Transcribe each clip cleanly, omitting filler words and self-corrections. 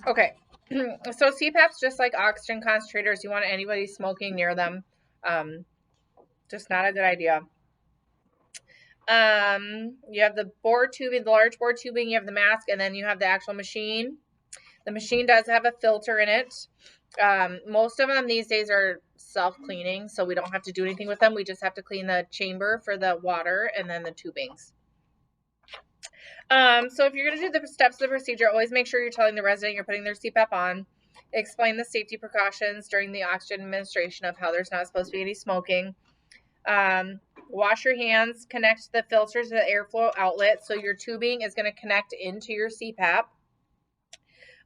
Okay. So CPAPs, just like oxygen concentrators, you want anybody smoking near them. Just not a good idea. You have the bore tubing, the large bore tubing, you have the mask, and then you have the actual machine. The machine does have a filter in it. Most of them these days are self-cleaning, so we don't have to do anything with them. We just have to clean the chamber for the water and then the tubings. So if you're going to do the steps of the procedure, always make sure you're telling the resident you're putting their CPAP on. Explain the safety precautions during the oxygen administration of how there's not supposed to be any smoking. Wash your hands, connect the filter to the airflow outlet. So your tubing is going to connect into your CPAP.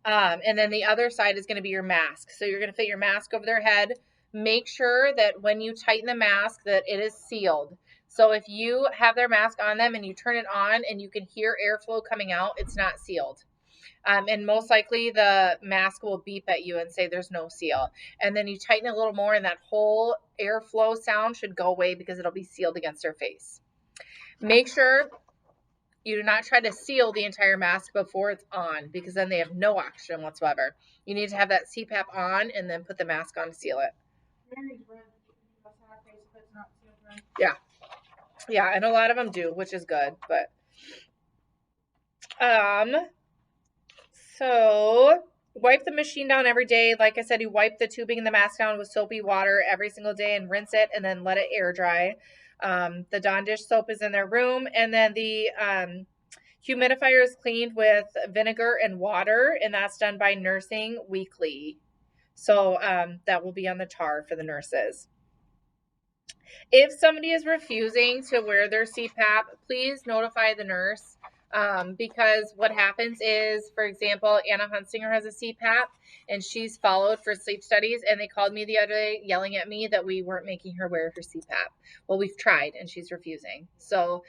And then the other side is going to be your mask. So you're going to fit your mask over their head. Make sure that when you tighten the mask that it is sealed. So if you have their mask on them and you turn it on and you can hear airflow coming out, it's not sealed. And most likely the mask will beep at you and say there's no seal. And then you tighten it a little more and that whole airflow sound should go away because it'll be sealed against their face. Make sure you do not try to seal the entire mask before it's on because then they have no oxygen whatsoever. You need to have that CPAP on and then put the mask on to seal it. Yeah. Yeah, and a lot of them do, which is good, but so wipe the machine down every day. Like I said, you wipe the tubing and the mask down with soapy water every single day and rinse it and then let it air dry. The Dawn dish soap is in their room, and then the humidifier is cleaned with vinegar and water, and that's done by nursing weekly. So that will be on the tar for the nurses. If somebody is refusing to wear their CPAP, please notify the nurse. Because what happens is, for example, Anna Hunsinger has a CPAP and she's followed for sleep studies, and they called me the other day yelling at me that we weren't making her wear her CPAP. Well, we've tried and she's refusing. So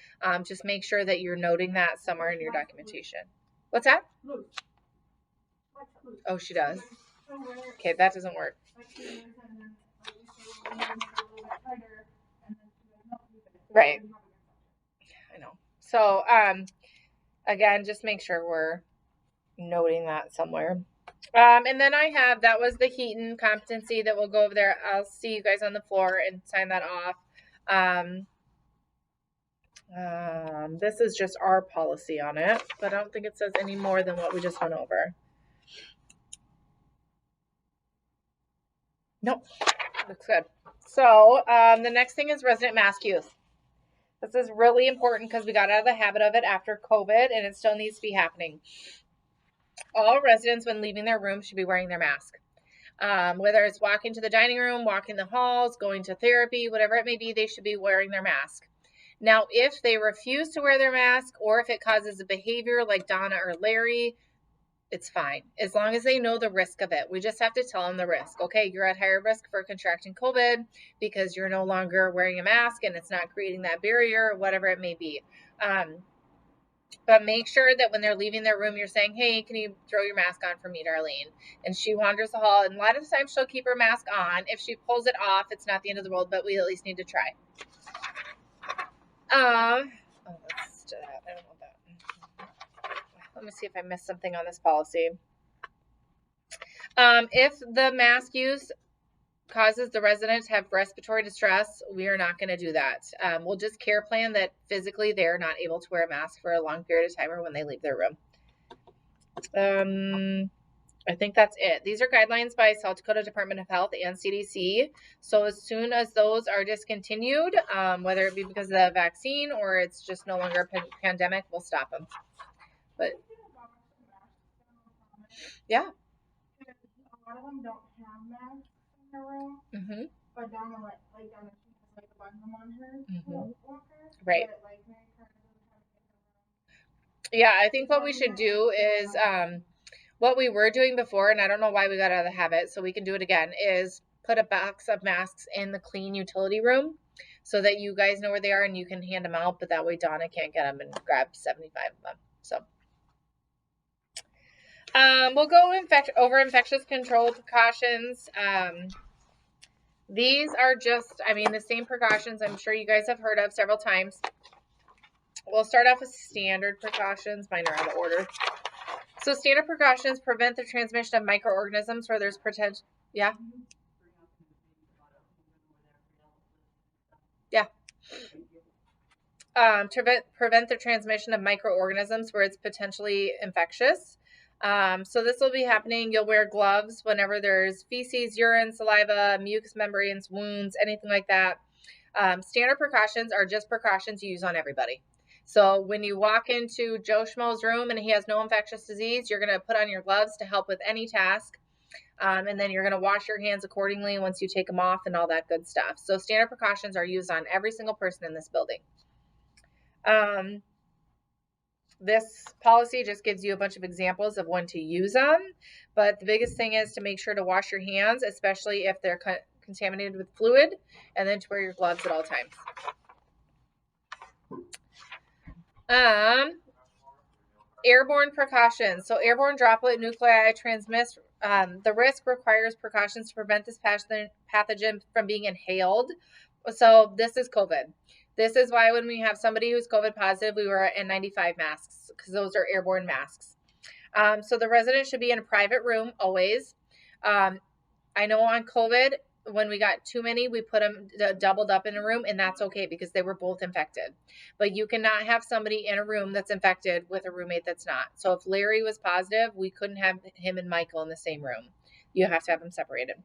just make sure that you're noting that somewhere in your documentation. What's that? Oh, she does. Okay, that doesn't work. Right. I know. So, again, just make sure we're noting that somewhere. And then I have, that was the Heaton competency that will go over there. I'll see you guys on the floor and sign that off. This is just our policy on it, but I don't think it says any more than what we just went over. Nope, looks good. So the next thing is resident mask use. This is really important because we got out of the habit of it after COVID, and it still needs to be happening. All residents, when leaving their room, should be wearing their mask. Whether it's walking to the dining room, walking the halls, going to therapy, whatever it may be, they should be wearing their mask. Now, if they refuse to wear their mask, or if it causes a behavior like Donna or Larry, it's fine, as long as they know the risk of it. We just have to tell them the risk. Okay, you're at higher risk for contracting COVID because you're no longer wearing a mask and it's not creating that barrier, or whatever it may be. But make sure that when they're leaving their room, you're saying, hey, can you throw your mask on for me, Darlene? And she wanders the hall, and a lot of times she'll keep her mask on. If she pulls it off, it's not the end of the world, but we at least need to try. I don't want that. Let me see if I missed something on this policy. If the mask use causes the resident to have respiratory distress, we are not going to do that. We'll just care plan that physically they're not able to wear a mask for a long period of time or when they leave their room. I think that's it. These are guidelines by South Dakota Department of Health and CDC. So as soon as those are discontinued, whether it be because of the vaccine or it's just no longer a pandemic, we'll stop them. But yeah. A lot of them don't have masks in their room. Mm-hmm. But Donna, like Donna, she has like a bunch of them on her walker. Right. But, like, yeah, I think what we should do is what we were doing before, and I don't know why we got out of the habit, so we can do it again, is put a box of masks in the clean utility room so that you guys know where they are and you can hand them out, but that way Donna can't get them and grab 75 of them. So we'll go over infectious control precautions. These are just, the same precautions I'm sure you guys have heard of several times. We'll start off with standard precautions. Mine are out of order. So standard precautions prevent the transmission of microorganisms where there's potential. Yeah. Yeah. To prevent the transmission of microorganisms where it's potentially infectious. So this will be happening. You'll wear gloves whenever there's feces, urine, saliva, mucous membranes, wounds, anything like that. Standard precautions are just precautions you use on everybody. So when you walk into Joe Schmo's room and he has no infectious disease, you're going to put on your gloves to help with any task. And then you're going to wash your hands accordingly once you take them off and all that good stuff. So standard precautions are used on every single person in this building. This policy just gives you a bunch of examples of when to use them, but the biggest thing is to make sure to wash your hands, especially if they're contaminated with fluid, and then to wear your gloves at all times. Airborne precautions. So airborne droplet nuclei transmit. The risk requires precautions to prevent this pathogen from being inhaled. So this is COVID. This is why when we have somebody who's COVID positive, we wear N95 masks because those are airborne masks. So the resident should be in a private room always. I know on COVID, when we got too many, we put them doubled up in a room, and that's okay because they were both infected. But you cannot have somebody in a room that's infected with a roommate that's not. So if Larry was positive, we couldn't have him and Michael in the same room. You have to have them separated.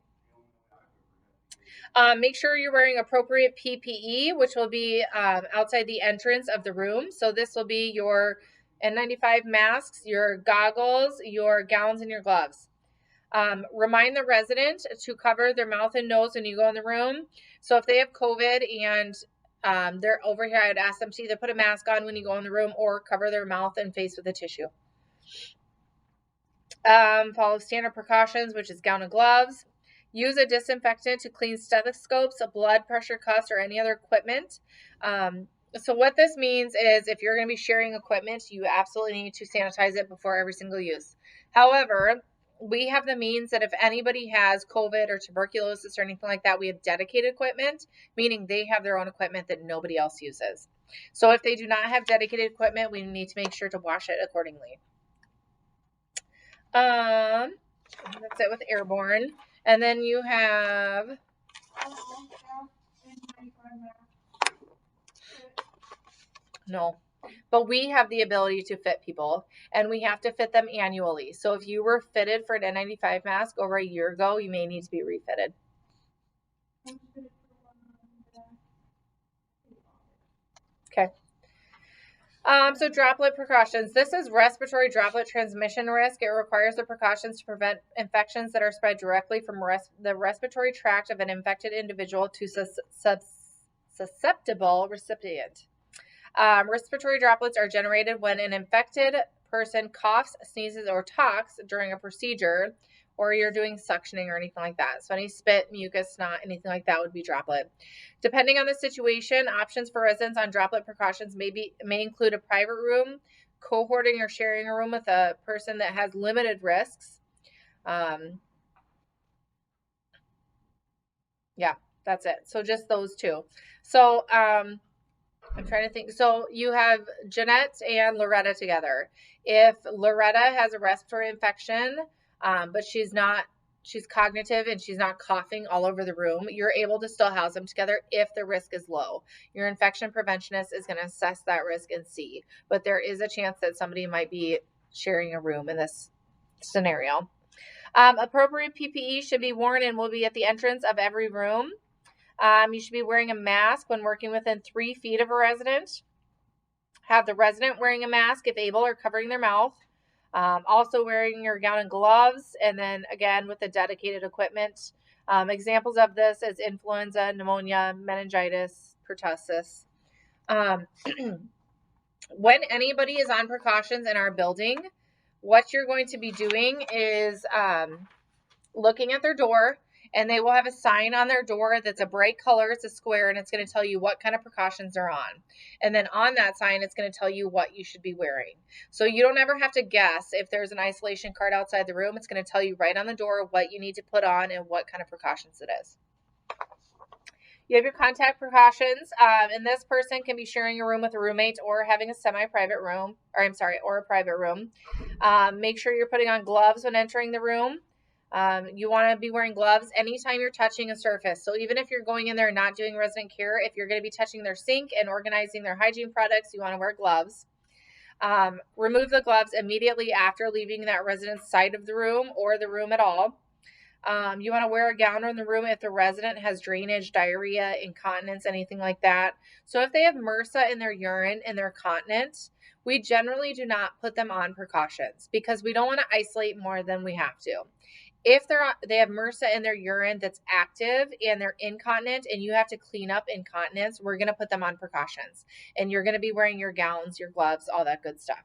Make sure you're wearing appropriate PPE, which will be outside the entrance of the room. So this will be your N95 masks, your goggles, your gowns, and your gloves. Remind the resident to cover their mouth and nose when you go in the room. So if they have COVID and they're over here, I'd ask them to either put a mask on when you go in the room or cover their mouth and face with a tissue. Follow standard precautions, which is gown and gloves. Use a disinfectant to clean stethoscopes, blood pressure cuffs, or any other equipment. So what this means is if you're going to be sharing equipment, you absolutely need to sanitize it before every single use. However, we have the means that if anybody has COVID or tuberculosis or anything like that, we have dedicated equipment, meaning they have their own equipment that nobody else uses. So if they do not have dedicated equipment, we need to make sure to wash it accordingly. That's it with airborne. And then you have no, but we have the ability to fit people, and we have to fit them annually. So if you were fitted for an N95 mask over a year ago, you may need to be refitted. Okay. So droplet precautions. This is respiratory droplet transmission risk. It requires the precautions to prevent infections that are spread directly from the respiratory tract of an infected individual to susceptible recipient. Respiratory droplets are generated when an infected person coughs, sneezes, or talks during a procedure, or you're doing suctioning or anything like that. So any spit, mucus, snot, anything like that would be droplet. Depending on the situation, options for residents on droplet precautions may include a private room, cohorting or sharing a room with a person that has limited risks. Yeah, that's it. So just those two. So I'm trying to think. So you have Jeanette and Loretta together. If Loretta has a respiratory infection, but she's cognitive and she's not coughing all over the room, you're able to still house them together if the risk is low. Your infection preventionist is going to assess that risk and see. But there is a chance that somebody might be sharing a room in this scenario. Appropriate PPE should be worn and will be at the entrance of every room. You should be wearing a mask when working within 3 feet of a resident. Have the resident wearing a mask if able or covering their mouth. Also wearing your gown and gloves, and then again with the dedicated equipment. Examples of this is influenza, pneumonia, meningitis, pertussis. When anybody is on precautions in our building, what you're going to be doing is looking at their door, and they will have a sign on their door that's a bright color. It's a square, and it's going to tell you what kind of precautions are on. And then on that sign, it's going to tell you what you should be wearing. So you don't ever have to guess if there's an isolation card outside the room. It's going to tell you right on the door what you need to put on and what kind of precautions it is. You have your contact precautions, and this person can be sharing a room with a roommate or having a semi-private room, or a private room. Make sure you're putting on gloves when entering the room. You want to be wearing gloves anytime you're touching a surface. So even if you're going in there and not doing resident care, if you're going to be touching their sink and organizing their hygiene products, you want to wear gloves. Remove the gloves immediately after leaving that resident's side of the room or the room at all. You want to wear a gown in the room if the resident has drainage, diarrhea, incontinence, anything like that. So if they have MRSA in their urine and they're continent, we generally do not put them on precautions because we don't want to isolate more than we have to. If they have MRSA in their urine that's active and they're incontinent and you have to clean up incontinence, we're going to put them on precautions. And you're going to be wearing your gowns, your gloves, all that good stuff.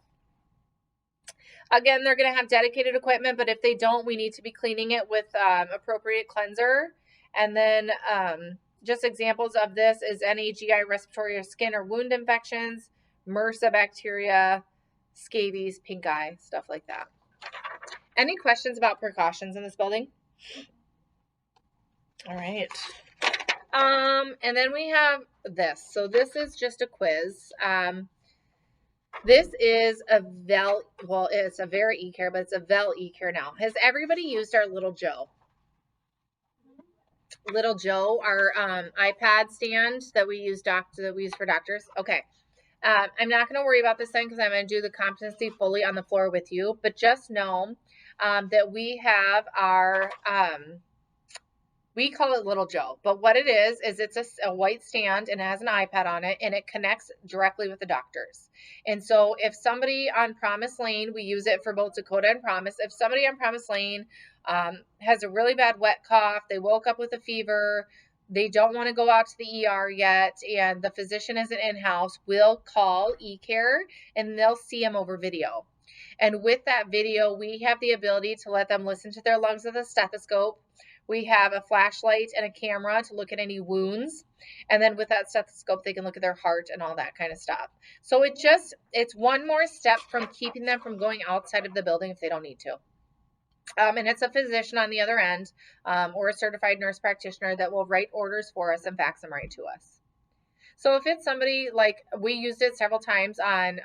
Again, they're going to have dedicated equipment, but if they don't, we need to be cleaning it with appropriate cleanser. And then just examples of this is any GI, respiratory, or skin or wound infections, MRSA bacteria, scabies, pink eye, stuff like that. Any questions about precautions in this building? All right. And then we have this. So this is just a quiz. This is a it's a Vera eCare, but it's a Vel eCare now. Has everybody used our Little Joe? Little Joe, our iPad stand that we use for doctors. Okay. I'm not going to worry about this thing because I'm going to do the competency fully on the floor with you, but just know that we have our we call it Little Joe, but what it is it's a white stand and it has an iPad on it and it connects directly with the doctors. And so if somebody on Promise Lane, we use it for both Dakota and Promise. If somebody on Promise Lane has a really bad wet cough, they woke up with a fever, they don't want to go out to the ER yet, and the physician isn't in-house, we'll call eCare and they'll see them over video. And with that video, we have the ability to let them listen to their lungs with a stethoscope. We have a flashlight and a camera to look at any wounds. And then with that stethoscope, they can look at their heart and all that kind of stuff. So it's one more step from keeping them from going outside of the building if they don't need to. And it's a physician on the other end or a certified nurse practitioner that will write orders for us and fax them right to us. So if it's somebody like we used it several times on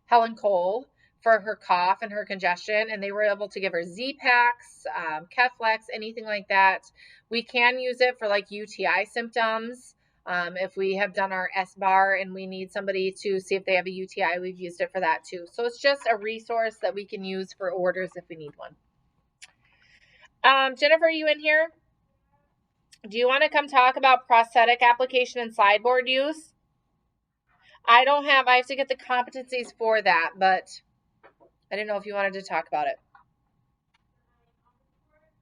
Helen Cole for her cough and her congestion, and they were able to give her Z-Paks, Keflex, anything like that. We can use it for like UTI symptoms. If we have done our S-bar and we need somebody to see if they have a UTI, we've used it for that too. So it's just a resource that we can use for orders if we need one. Jennifer, are you in here? Do you want to come talk about prosthetic application and slide board use? I have to get the competencies for that, but I didn't know if you wanted to talk about it.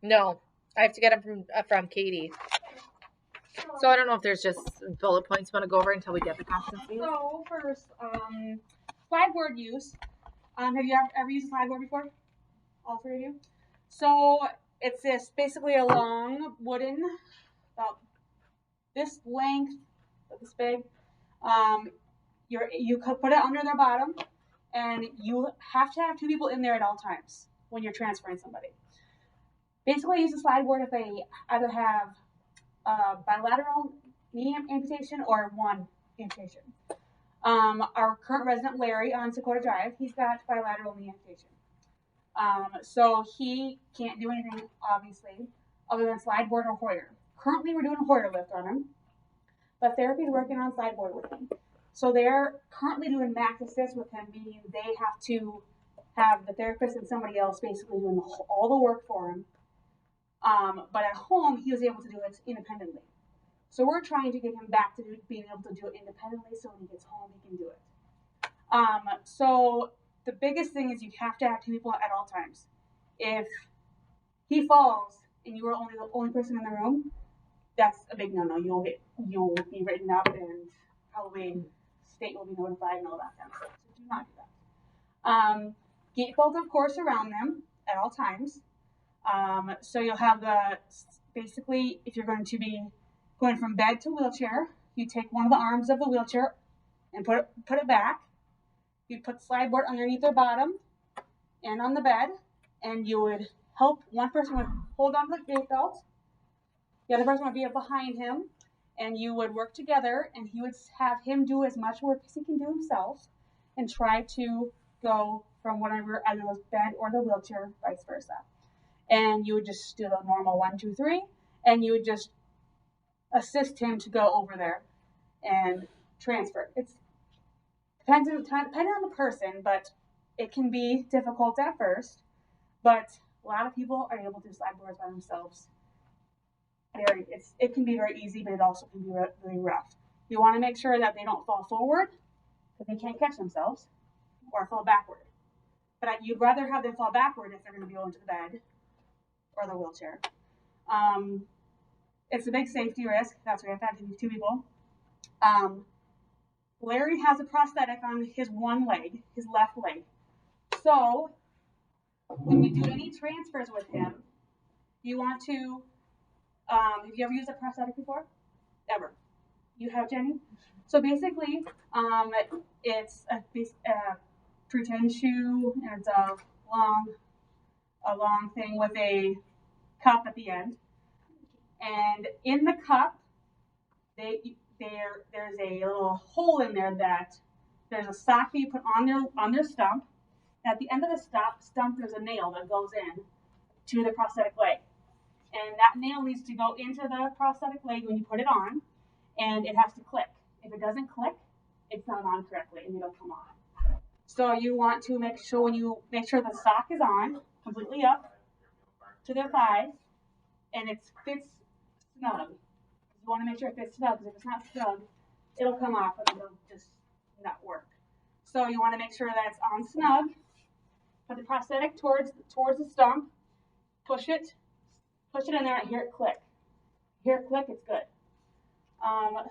No, I have to get them from Katie. So I don't know if there's just bullet points you want to go over until we get the competencies. So first, slide board use. Have you ever used a slide board before? All three of you? So it's basically a long wooden, about this length, this big. You could put it under their bottom, and you have to have two people in there at all times when you're transferring somebody. Basically, use a slide board if they either have bilateral knee amputation or one amputation. Our current resident, Larry, on Dakota Drive, he's got bilateral knee amputation. So he can't do anything, obviously, other than slide board or Hoyer. Currently, we're doing a Hoyer lift on him, but therapy is working on slide board with him. So they're currently doing max assist with him, meaning they have to have the therapist and somebody else basically doing all the work for him. But at home, he was able to do it independently. So we're trying to get him back to being able to do it independently so when he gets home, he can do it. So the biggest thing is you have to have two people at all times. If he falls and you are the only person in the room, that's a big no-no. You'll be written up and probably state will be notified and all that kind of stuff. So do not do that. Gatefold, of course, around them at all times. So you'll have basically, if you're going to be going from bed to wheelchair, you take one of the arms of the wheelchair and put it back. You put the slide board underneath their bottom and on the bed, and you would help. One person would hold on to the gate belt. The other person would be up behind him, and you would work together, and he would have him do as much work as he can do himself and try to go from whatever, either the bed or the wheelchair, vice versa. And you would just do the normal 1, 2, 3, and you would just assist him to go over there and transfer. It's depending on the person, but it can be difficult at first. But a lot of people are able to do slide boards by themselves. It can be very easy, but it also can be really rough. You want to make sure that they don't fall forward, because they can't catch themselves, or fall backward. But you'd rather have them fall backward if they're going to be going to the bed or the wheelchair. It's a big safety risk. That's why you have to have 2 people. Larry has a prosthetic on his one leg, his left leg. So when you do any transfers with him, you want to, have you ever used a prosthetic before? Ever? You have, Jenny? So basically, it's a pretend shoe, and it's a long thing with a cup at the end. And in the cup, there's a little hole in there that there's a sock that you put on their stump. At the end of the stump, there's a nail that goes in to the prosthetic leg. And that nail needs to go into the prosthetic leg when you put it on, and it has to click. If it doesn't click, it's not on correctly, and it'll come off. So you want to make sure the sock is on, completely up to their thighs, and it fits snug. You want to make sure it fits snug, because if it's not snug, it'll come off and it'll just not work. So you want to make sure that it's on snug. Put the prosthetic towards the stump. Push it in there, and hear it click. Hear it click, it's good.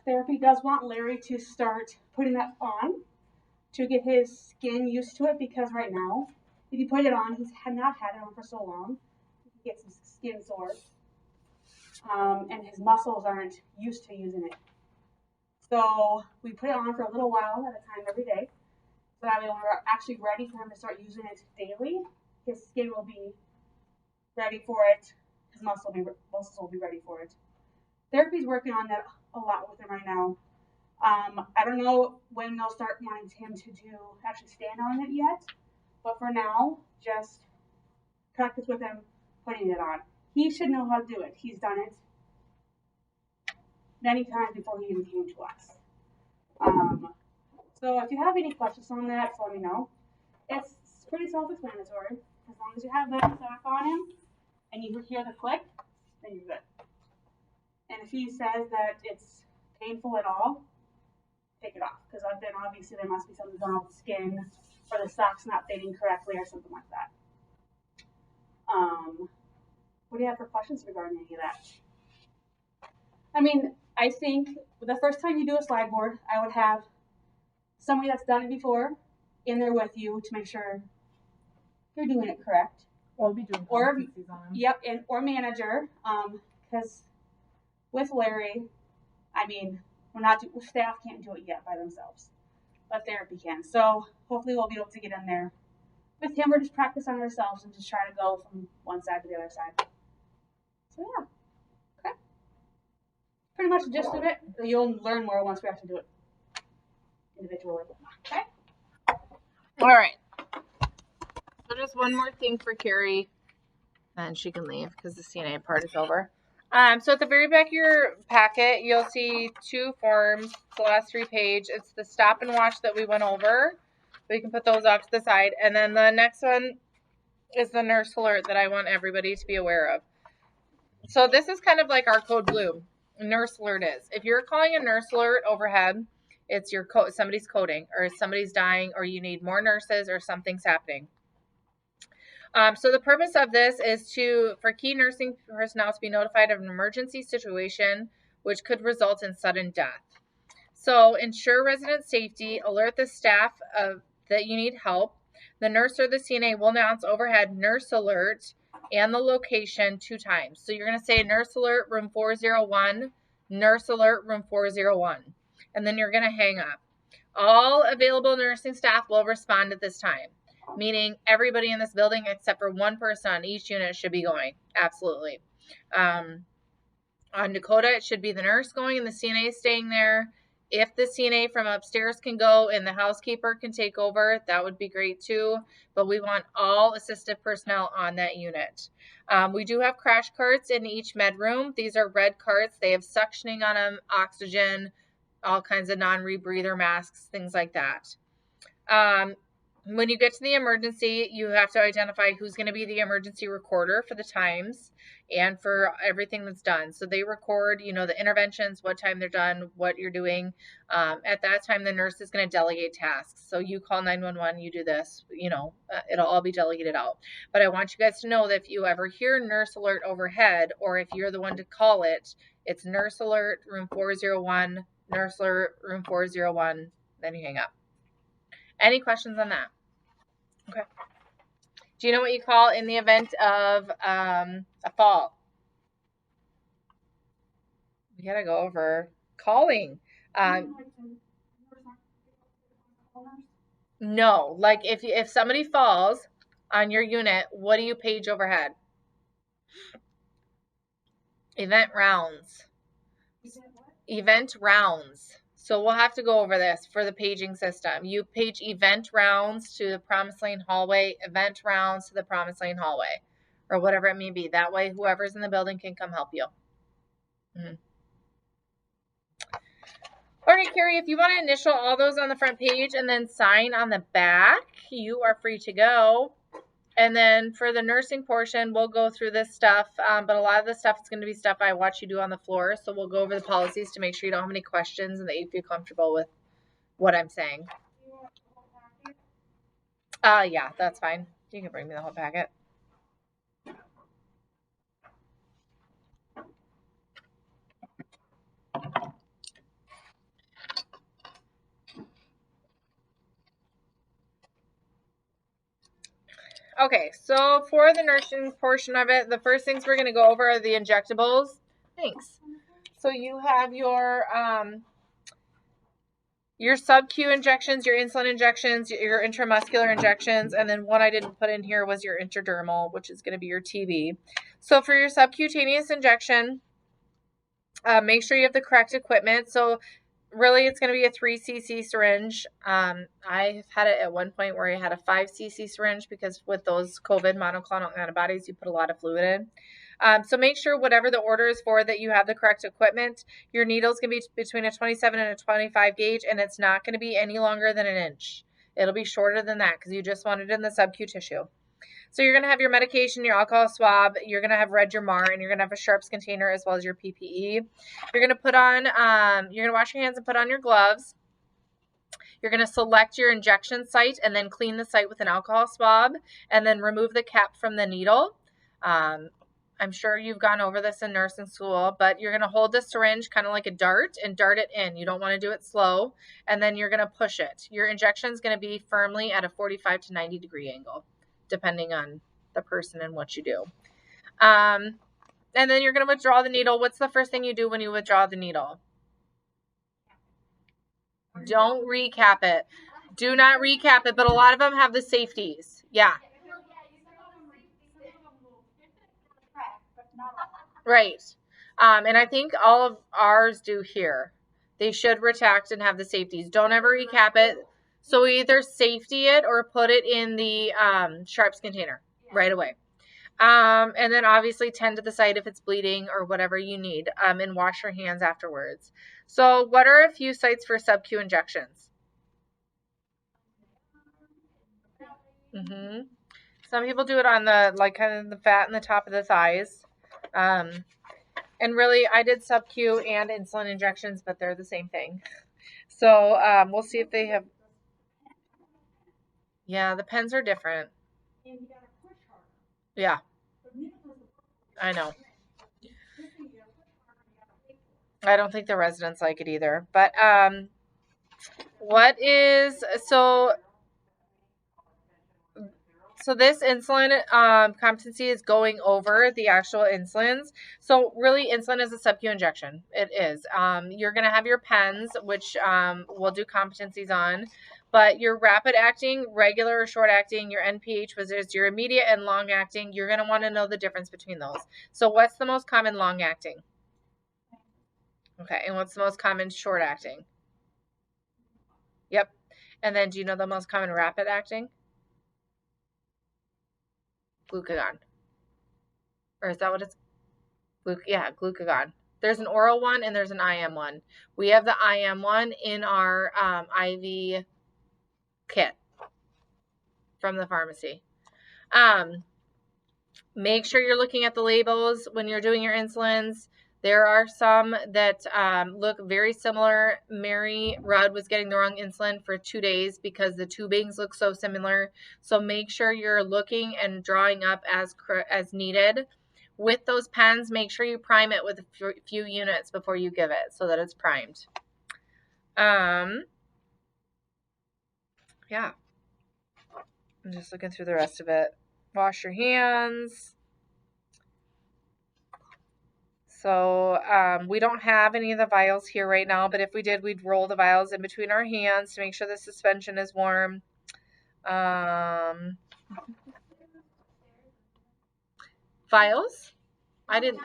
Therapy does want Larry to start putting that on to get his skin used to it, because right now, if you put it on, he's not had it on for so long, he gets his skin sore, and his muscles aren't used to using it. So we put it on for a little while at a time every day, so that when we're actually ready for him to start using it daily, his skin will be ready for it, his muscles will be ready for it. Therapy's working on that a lot with him right now. I don't know when they'll start wanting him to actually stand on it yet, but for now, just practice with him putting it on. He should know how to do it. He's done it many times before he even came to us. So if you have any questions on that, let me know. It's pretty self-explanatory. As long as you have that sock on him and you hear the click, then you're good. And if he says that it's painful at all, take it off, because then obviously there must be something going on with the skin, or the sock's not fitting correctly, or something like that. What do you have for questions regarding any of that? I mean, I think the first time you do a slide board, I would have somebody that's done it before in there with you to make sure you're doing it correct. We'll be doing competencies on him. Yep, or manager, because with Larry, I mean, staff can't do it yet by themselves, but therapy can. So hopefully we'll be able to get in there with him, or just practice on ourselves and just try to go from one side to the other side. So yeah, okay. Pretty much the gist of it. You'll learn more once we actually do it individually. Okay. All right. So just one more thing for Carrie, and she can leave because the CNA part is over. So at the very back of your packet, you'll see 2 forms. It's the last 3 pages. It's the stop and watch that we went over. We can put those off to the side. And then the next one is the nurse alert that I want everybody to be aware of. So this is kind of like our code blue. Nurse alert is. If you're calling a nurse alert overhead, it's your somebody's coding, or somebody's dying, or you need more nurses, or something's happening. So the purpose of this is for key nursing personnel to be notified of an emergency situation which could result in sudden death. So ensure resident safety, alert the staff that you need help. The nurse or the CNA will announce overhead nurse alert and the location 2 times. So you're going to say nurse alert room 401, nurse alert room 401, and then you're going to hang up. All available nursing staff will respond at this time, meaning everybody in this building except for 1 person on each unit should be going. Absolutely. On Dakota, it should be the nurse going and the CNA staying there. If the CNA from upstairs can go and the housekeeper can take over, that would be great too. But we want all assistive personnel on that unit. We do have crash carts in each med room. These are red carts. They have suctioning on them, oxygen, all kinds of non-rebreather masks, things like that. When you get to the emergency, you have to identify who's going to be the emergency recorder for the times and for everything that's done. So they record, the interventions, what time they're done, what you're doing. At that time, the nurse is going to delegate tasks. So you call 911, you do this, it'll all be delegated out. But I want you guys to know that if you ever hear nurse alert overhead, or if you're the one to call it, it's nurse alert, room 401, nurse alert, room 401, then you hang up. Any questions on that? Okay. Do you know what you call in the event of a fall? We gotta go over calling. No, like if somebody falls on your unit, what do you page overhead? Event rounds. Event rounds. So we'll have to go over this for the paging system. You page event rounds to the Promised Lane hallway, event rounds to the Promised Lane hallway, or whatever it may be. That way, whoever's in the building can come help you. Mm-hmm. All right, Carrie, if you want to initial all those on the front page and then sign on the back, you are free to go. And then for the nursing portion, we'll go through this stuff, but a lot of the stuff is going to be stuff I watch you do on the floor. So we'll go over the policies to make sure you don't have any questions and that you feel comfortable with what I'm saying. Yeah, that's fine. You can bring me the whole packet. Okay, so for the nursing portion of it, the first things we're going to go over are the injectables. Thanks. So you have your sub-Q injections, your insulin injections, your intramuscular injections, and then one I didn't put in here was your intradermal, which is going to be your TB. So for your subcutaneous injection, make sure you have the correct equipment. So really, it's going to be a 3 cc syringe. I've had it at one point where I had a 5 cc syringe because with those COVID monoclonal antibodies, you put a lot of fluid in. So make sure whatever the order is for that you have the correct equipment. Your needle's going to be between a 27 and a 25 gauge, and it's not going to be any longer than an inch. It'll be shorter than that because you just want it in the sub-Q tissue. So you're going to have your medication, your alcohol swab, you're going to have red your MAR, and you're going to have a sharps container as well as your PPE. You're going to put on, you're going to wash your hands and put on your gloves. You're going to select your injection site and then clean the site with an alcohol swab and then remove the cap from the needle. I'm sure you've gone over this in nursing school, but you're going to hold the syringe kind of like a dart and dart it in. You don't want to do it slow, and then you're going to push it. Your injection is going to be firmly at a 45 to 90 degree angle, depending on the person and what you do. And then you're going to withdraw the needle. What's the first thing you do when you withdraw the needle? Don't recap it. Do not recap it, but a lot of them have the safeties. Yeah. Right. And I think all of ours do here. They should retract and have the safeties. Don't ever recap it. So either safety it or put it in the sharps container right away. And then obviously tend to the site if it's bleeding or whatever you need, and wash your hands afterwards. So what are a few sites for sub-Q injections? Mm-hmm. Some people do it on the, like, kind of the fat in the top of the thighs. And really, I did sub-Q and insulin injections, but they're the same thing. So we'll see if they have. Yeah, the pens are different. Yeah. I know. I don't think the residents like it either. But what is so this insulin competency is going over the actual insulins. So really, insulin is a sub-Q injection. It is. You're going to have your pens, which we'll do competencies on. But your rapid acting, regular or short acting, your NPH, which is your immediate and long acting, you're going to want to know the difference between those. So what's the most common long acting? Okay, and what's the most common short acting? Yep. And then do you know the most common rapid acting? Glucagon. Or is that what it's? Yeah, glucagon. There's an oral one and there's an IM one. We have the IM one in our IV kit from the pharmacy. Make sure you're looking at the labels when you're doing your insulins. There are some that look very similar. Mary Rudd was getting the wrong insulin for 2 days because the tubings look so similar. So make sure you're looking and drawing up as needed. With those pens, make sure you prime it with a few units before you give it so that it's primed. Yeah. I'm just looking through the rest of it. Wash your hands. So we don't have any of the vials here right now, but if we did, we'd roll the vials in between our hands to make sure the suspension is warm. Vials? I didn't.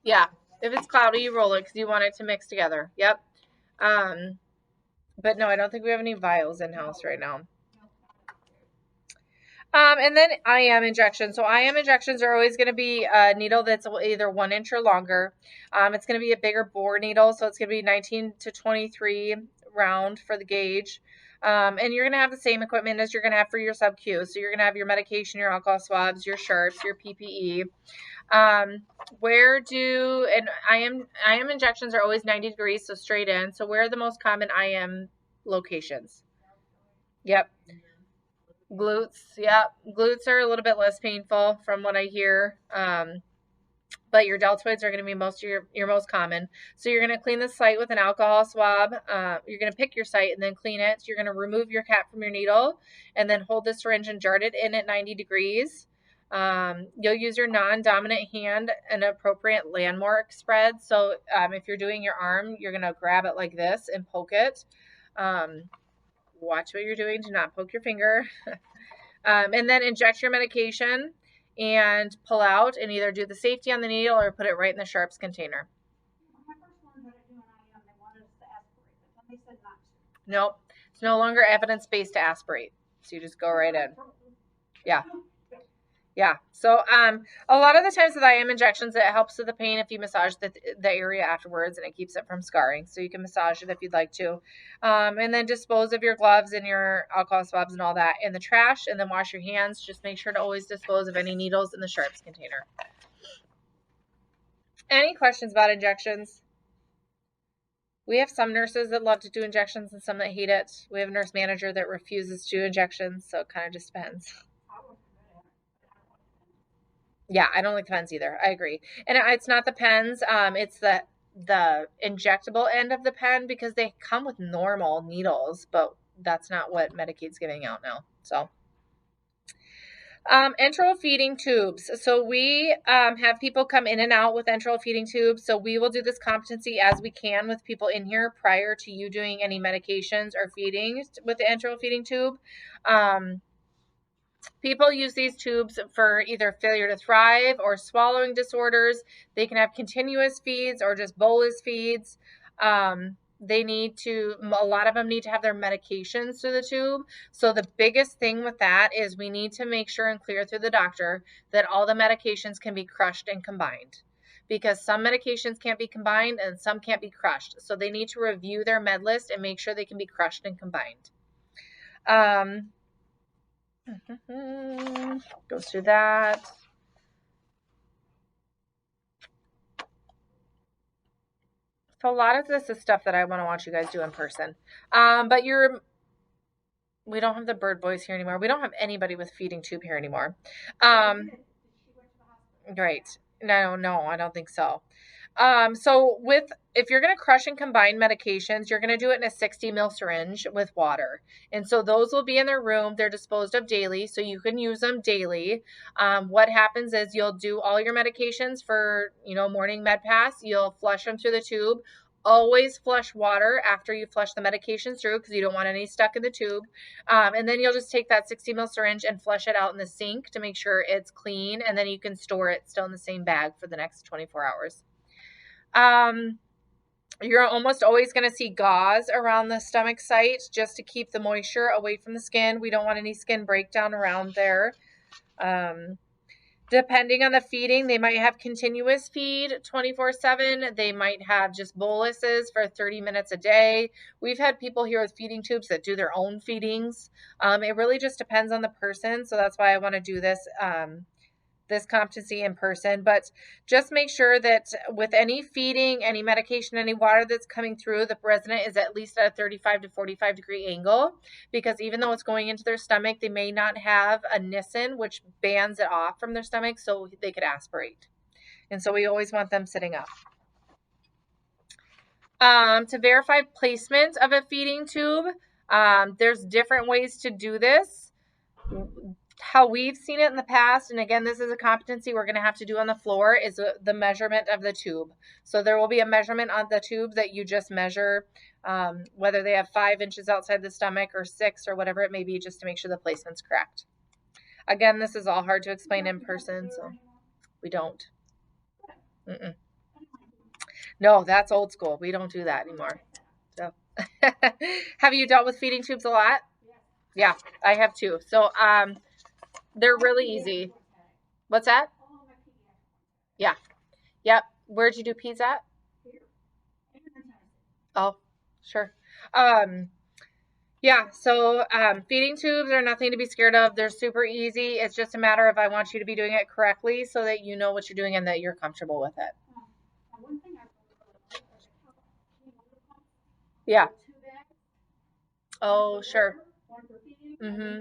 Yeah, if it's cloudy, you roll it because you want it to mix together. Yep. But no, I don't think we have any vials in house right now. And then IM injections. So IM injections are always going to be a needle that's either 1 inch or longer. It's going to be a bigger bore needle, so it's going to be 19 to 23 round for the gauge. And you're going to have the same equipment as you're going to have for your sub-Q. So you're going to have your medication, your alcohol swabs, your sharps, your PPE. And IM injections are always 90 degrees, so straight in. So where are the most common IM locations? Yep. Glutes, yep. Glutes are a little bit less painful from what I hear. But your deltoids are going to be most of your most common. So you're going to clean the site with an alcohol swab. You're going to pick your site and then clean it. So you're going to remove your cap from your needle and then hold the syringe and dart it in at 90 degrees. You'll use your non-dominant hand an appropriate landmark spread. So if you're doing your arm, you're going to grab it like this and poke it. Watch what you're doing. Do not poke your finger. And then inject your medication and pull out and either do the safety on the needle or put it right in the sharps container. My first one had it doing IM, they wanted us to aspirate, but then they said not to. Nope. It's no longer evidence-based to aspirate. So you just go right in. Yeah. Yeah. So a lot of the times with IM injections, it helps with the pain if you massage the area afterwards, and it keeps it from scarring. So you can massage it if you'd like to. And then dispose of your gloves and your alcohol swabs and all that in the trash, and then wash your hands. Just make sure to always dispose of any needles in the sharps container. Any questions about injections? We have some nurses that love to do injections and some that hate it. We have a nurse manager that refuses to do injections, so it kind of just depends. Yeah, I don't like the pens either. I agree. And it's not the pens, it's the injectable end of the pen because they come with normal needles, but that's not what Medicaid's giving out now. So enteral feeding tubes. So we have people come in and out with enteral feeding tubes. So we will do this competency as we can with people in here prior to you doing any medications or feeding with the enteral feeding tube. People use these tubes for either failure to thrive or swallowing disorders. They can have continuous feeds or just bolus feeds. A lot of them need to have their medications through the tube. So the biggest thing with that is we need to make sure and clear through the doctor that all the medications can be crushed and combined. Because some medications can't be combined and some can't be crushed. So they need to review their med list and make sure they can be crushed and combined. Goes through that. So a lot of this is stuff that I want to watch you guys do in person. But we don't have the bird boys here anymore. We don't have anybody with feeding tube here anymore. Right. No, I don't think so. So if you're going to crush and combine medications, you're going to do it in a 60 ml syringe with water. And so those will be in their room. They're disposed of daily, so you can use them daily. What happens is you'll do all your medications for, morning med pass. You'll flush them through the tube. Always flush water after you flush the medication through because you don't want any stuck in the tube. And then you'll just take that 60 ml syringe and flush it out in the sink to make sure it's clean. And then you can store it still in the same bag for the next 24 hours. You're almost always going to see gauze around the stomach site just to keep the moisture away from the skin. We don't want any skin breakdown around there. Depending on the feeding, they might have continuous feed 24/7. They might have just boluses for 30 minutes a day. We've had people here with feeding tubes that do their own feedings. It really just depends on the person. So that's why I want to do this competency in person. But just make sure that with any feeding, any medication, any water that's coming through, the resident is at least at a 35 to 45 degree angle, because even though it's going into their stomach, they may not have a Nissen, which bands it off from their stomach so they could aspirate. And so we always want them sitting up. To verify placement of a feeding tube, there's different ways to do this. How we've seen it in the past, and again, this is a competency we're going to have to do on the floor, is the measurement of the tube. So there will be a measurement on the tube that you just measure, whether they have 5 inches outside the stomach or 6 or whatever it may be, just to make sure the placement's correct. Again, this is all hard to explain in person, so we don't. No, that's old school. We don't do that anymore. So, have you dealt with feeding tubes a lot? Yeah, I have too. So, they're really easy. What's that? Yeah. Yep. Where'd you do peds at? Oh, sure. Yeah, so feeding tubes are nothing to be scared of. They're super easy. It's just a matter of I want you to be doing it correctly so that you know what you're doing and that you're comfortable with it. Yeah. Oh, sure. Mm-hmm.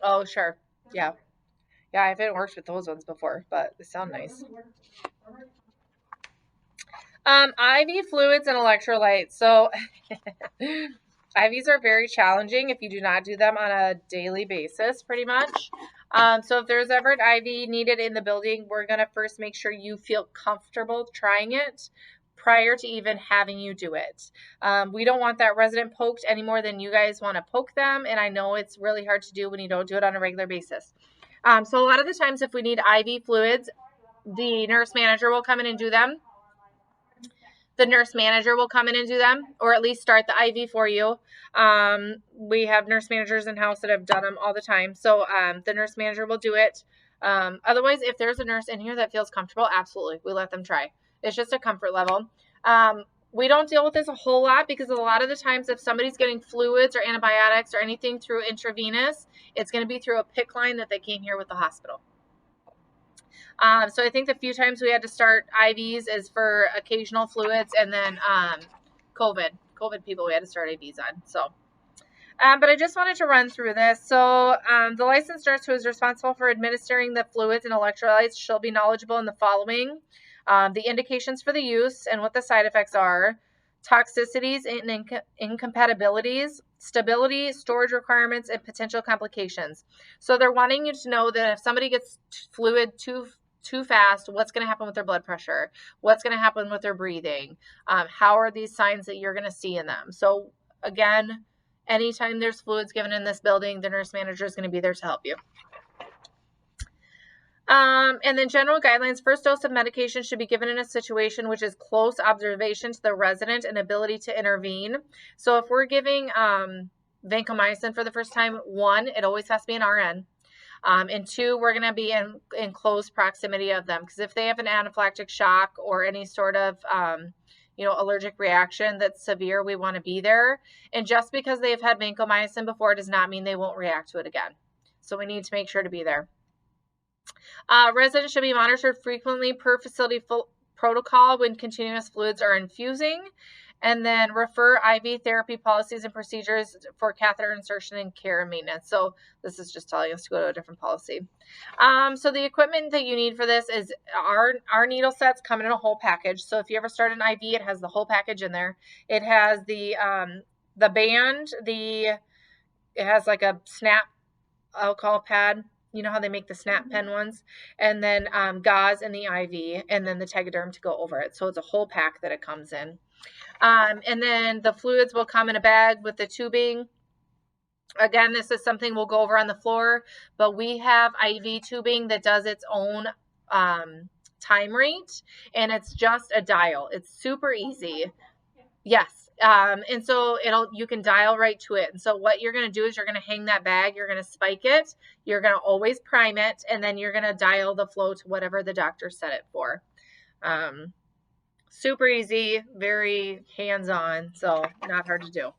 Oh, sure. Yeah. Yeah, I haven't worked with those ones before, but they sound nice. IV fluids and electrolytes. So IVs are very challenging if you do not do them on a daily basis, pretty much. So if there's ever an IV needed in the building, we're going to first make sure you feel comfortable trying it prior to even having you do it. We don't want that resident poked any more than you guys want to poke them. And I know it's really hard to do when you don't do it on a regular basis. So a lot of the times if we need IV fluids, the nurse manager will come in and do them. The nurse manager will come in and do them, or at least start the IV for you. We have nurse managers in house that have done them all the time. So the nurse manager will do it. Otherwise, if there's a nurse in here that feels comfortable, absolutely, we let them try. It's just a comfort level. We don't deal with this a whole lot because a lot of the times if somebody's getting fluids or antibiotics or anything through intravenous, it's going to be through a PICC line that they came here with the hospital. So I think the few times we had to start IVs is for occasional fluids, and then COVID people we had to start IVs on. So, but I just wanted to run through this. So the licensed nurse who is responsible for administering the fluids and electrolytes shall be knowledgeable in the following: the indications for the use and what the side effects are, toxicities and incompatibilities, stability, storage requirements, and potential complications. So they're wanting you to know that if somebody gets fluid too fast, what's going to happen with their blood pressure, what's going to happen with their breathing, how are these signs that you're going to see in them. So again, anytime there's fluids given in this building, the nurse manager is going to be there to help you. And then general guidelines: first dose of medication should be given in a situation which is close observation to the resident and ability to intervene. So if we're giving vancomycin for the first time, 1, it always has to be an RN. And 2, we're going to be in close proximity of them, because if they have an anaphylactic shock or any sort of allergic reaction that's severe, we want to be there. And just because they've had vancomycin before does not mean they won't react to it again. So we need to make sure to be there. Residents should be monitored frequently per facility protocol when continuous fluids are infusing. And then refer IV therapy policies and procedures for catheter insertion and care and maintenance. So this is just telling us to go to a different policy. So the equipment that you need for this is our needle sets come in a whole package. So if you ever start an IV, it has the whole package in there. It has the band, it has like a snap alcohol pad. You know how they make the snap pen ones? And then gauze and the IV, and then the Tegaderm to go over it. So it's a whole pack that it comes in. And then the fluids will come in a bag with the tubing. Again, this is something we'll go over on the floor, but we have IV tubing that does its own time rate, and it's just a dial. It's super easy. Yes. And so you can dial right to it. And so what you're going to do is you're going to hang that bag, you're going to spike it, you're going to always prime it, and then you're going to dial the flow to whatever the doctor set it for. Super easy, very hands-on, so not hard to do.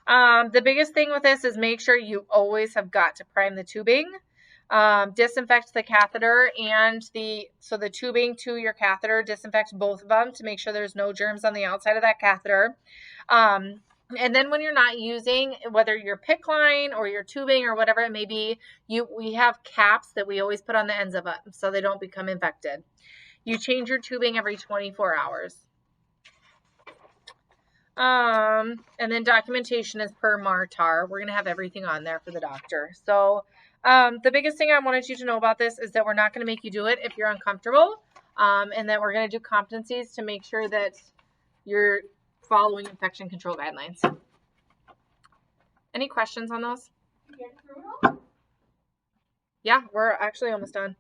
The biggest thing with this is make sure you always have got to prime the tubing, disinfect the catheter and the tubing to your catheter, disinfect both of them to make sure there's no germs on the outside of that catheter. And then when you're not using, whether your PICC line or your tubing or whatever it may be, we have caps that we always put on the ends of it so they don't become infected. You change your tubing every 24 hours. And then documentation is per MARTAR. We're going to have everything on there for the doctor. So the biggest thing I wanted you to know about this is that we're not going to make you do it if you're uncomfortable, and that we're going to do competencies to make sure that you're following infection control guidelines. Any questions on those? Yeah, we're actually almost done.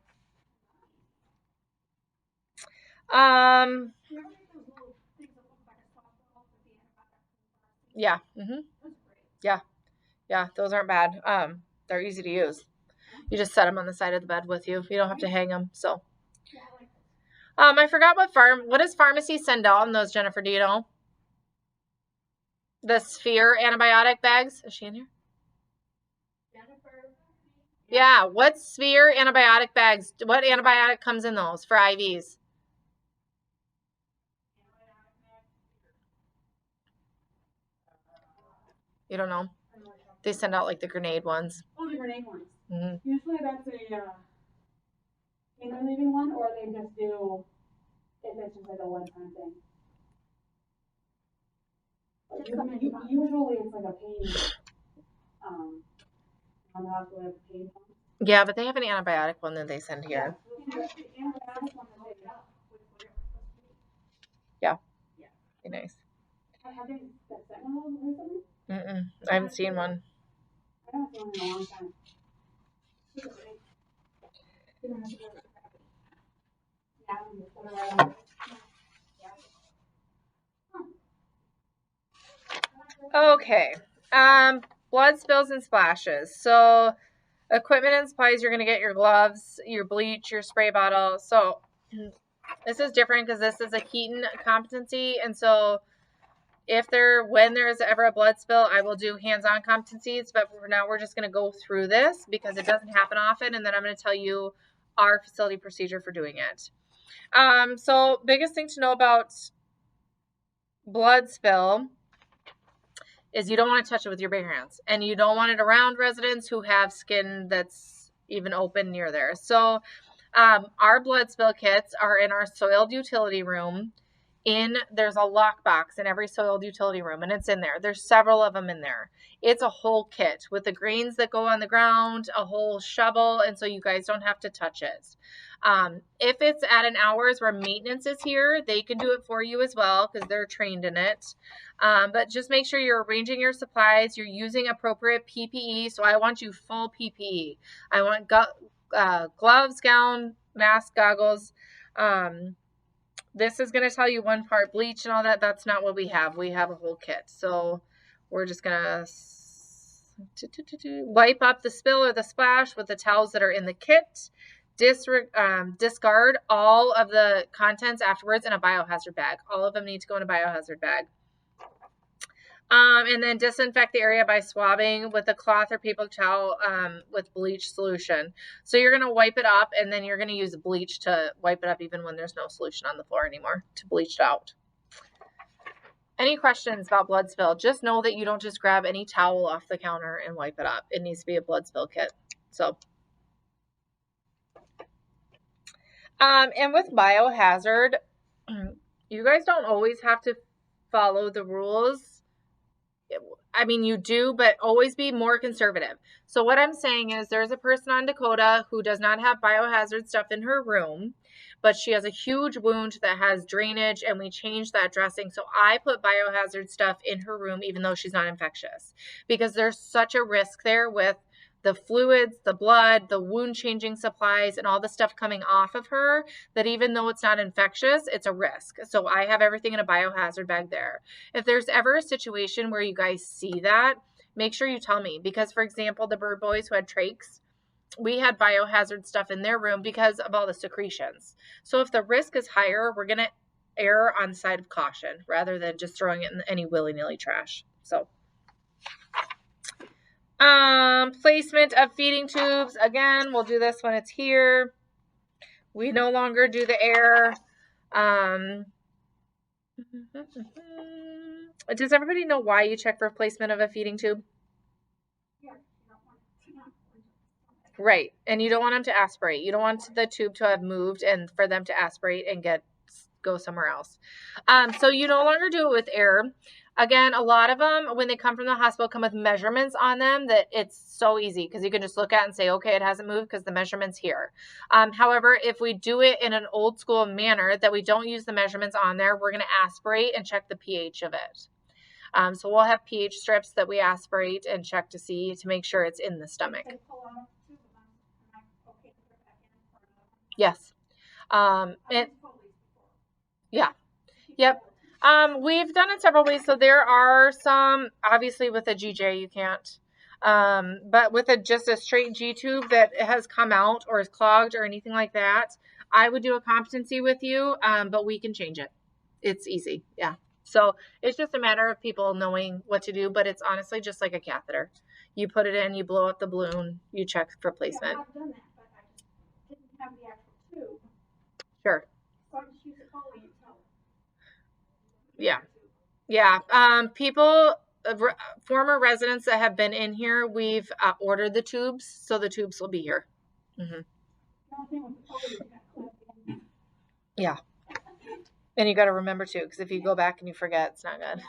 Yeah. Yeah, those aren't bad. They're easy to use. You just set them on the side of the bed with you. You don't have to hang them. So, I forgot what does pharmacy send out on those, Jennifer? Do you know? The Sphere antibiotic bags. Is she in here? Jennifer. Yeah. What Sphere antibiotic bags? What antibiotic comes in those for IVs? You don't know? They send out like the grenade ones. Oh, the grenade ones. Mm-hmm. Usually that's a pain relieving one, or they just do if it's just like a one-time thing. Usually it's like a pain. On the hospital, have a pain pump. Yeah, but they have an antibiotic one that they send here. Yeah. Be nice. Have they sent one recently? I haven't seen one. I haven't seen one in a long time. Okay. Blood spills and splashes. So equipment and supplies, you're going to get your gloves, your bleach, your spray bottle. So this is different because this is a Keaton competency. And so when there's ever a blood spill, I will do hands-on competencies. But for now, we're just going to go through this because it doesn't happen often. And then I'm going to tell you our facility procedure for doing it. So biggest thing to know about blood spill is you don't want to touch it with your bare hands, and you don't want it around residents who have skin that's even open near there. So our blood spill kits are in our soiled utility room. There's a lockbox in every soiled utility room, and it's in there. There's several of them in there. It's a whole kit with the grains that go on the ground, a whole shovel, and so you guys don't have to touch it. If it's at an hours where maintenance is here, they can do it for you as well because they're trained in it. But just make sure you're arranging your supplies, you're using appropriate PPE. So I want you full PPE. I want gloves, gown, mask, goggles. This is going to tell you one part bleach and all that. That's not what we have. We have a whole kit. So we're just going to wipe up the spill or the splash with the towels that are in the kit. Discard all of the contents afterwards in a biohazard bag. All of them need to go in a biohazard bag. And then disinfect the area by swabbing with a cloth or paper towel with bleach solution. So you're going to wipe it up, and then you're going to use bleach to wipe it up even when there's no solution on the floor anymore to bleach it out. Any questions about blood spill? Just know that you don't just grab any towel off the counter and wipe it up. It needs to be a blood spill kit. So, and with biohazard, you guys don't always have to follow the rules. I mean, you do, but always be more conservative. So what I'm saying is there's a person on Dakota who does not have biohazard stuff in her room, but she has a huge wound that has drainage, and we changed that dressing. So I put biohazard stuff in her room, even though she's not infectious, because there's such a risk there with the fluids, the blood, the wound changing supplies, and all the stuff coming off of her, that even though it's not infectious, it's a risk. So I have everything in a biohazard bag there. If there's ever a situation where you guys see that, make sure you tell me, because for example, the bird boys who had trachs, we had biohazard stuff in their room because of all the secretions. So if the risk is higher, we're going to err on the side of caution rather than just throwing it in any willy-nilly trash. So placement of feeding tubes. Again, we'll do this when it's here. We no longer do the air. Does everybody know why you check for placement of a feeding tube? Right. And you don't want them to aspirate. You don't want the tube to have moved and for them to aspirate and go somewhere else. So you no longer do it with air. Again, a lot of them, when they come from the hospital, come with measurements on them that it's so easy because you can just look at it and say, okay, it hasn't moved because the measurement's here. However, if we do it in an old school manner that we don't use the measurements on there, we're going to aspirate and check the pH of it. So we'll have pH strips that we aspirate and check to make sure it's in the stomach. Yes. Yeah. Yep. We've done it several ways. So there are some, obviously with a GJ, you can't. But with just a straight G tube that has come out or is clogged or anything like that, I would do a competency with you. But we can change it. It's easy. Yeah. So it's just a matter of people knowing what to do, but it's honestly just like a catheter. You put it in, you blow out the balloon, you check for placement. Yeah, I've done that, but I just didn't have the actual tube. Sure. So I just use the Foley itself. Yeah. Yeah. People, former residents that have been in here, we've ordered the tubes, so the tubes will be here. Mm-hmm. Yeah. And you got to remember too, because if you go back and you forget, it's not good.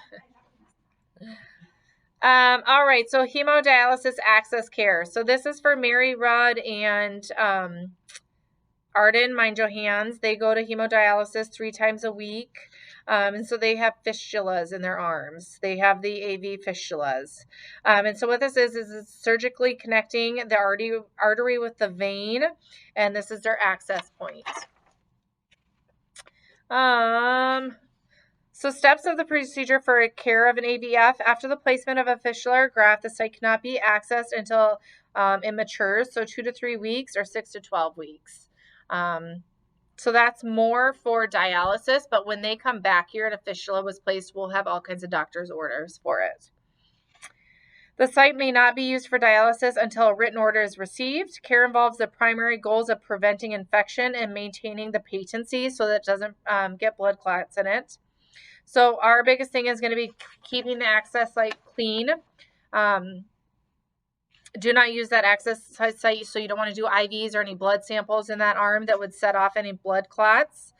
All right. So hemodialysis access care. So this is for Mary Rudd and Arden, mind your hands. They go to hemodialysis 3 times a week. And so they have fistulas in their arms. They have the AV fistulas. And so what this is it's surgically connecting the artery with the vein. And this is their access point. So steps of the procedure for care of an AVF. After the placement of a fistula or graft, the site cannot be accessed until it matures. So 2 to 3 weeks or 6 to 12 weeks. So that's more for dialysis, but when they come back here and a fistula was placed, we'll have all kinds of doctor's orders for it. The site may not be used for dialysis until a written order is received. Care involves the primary goals of preventing infection and maintaining the patency so that it doesn't get blood clots in it. So our biggest thing is going to be keeping the access site clean. Do not use that access site, so you don't want to do IVs or any blood samples in that arm that would set off any blood clots.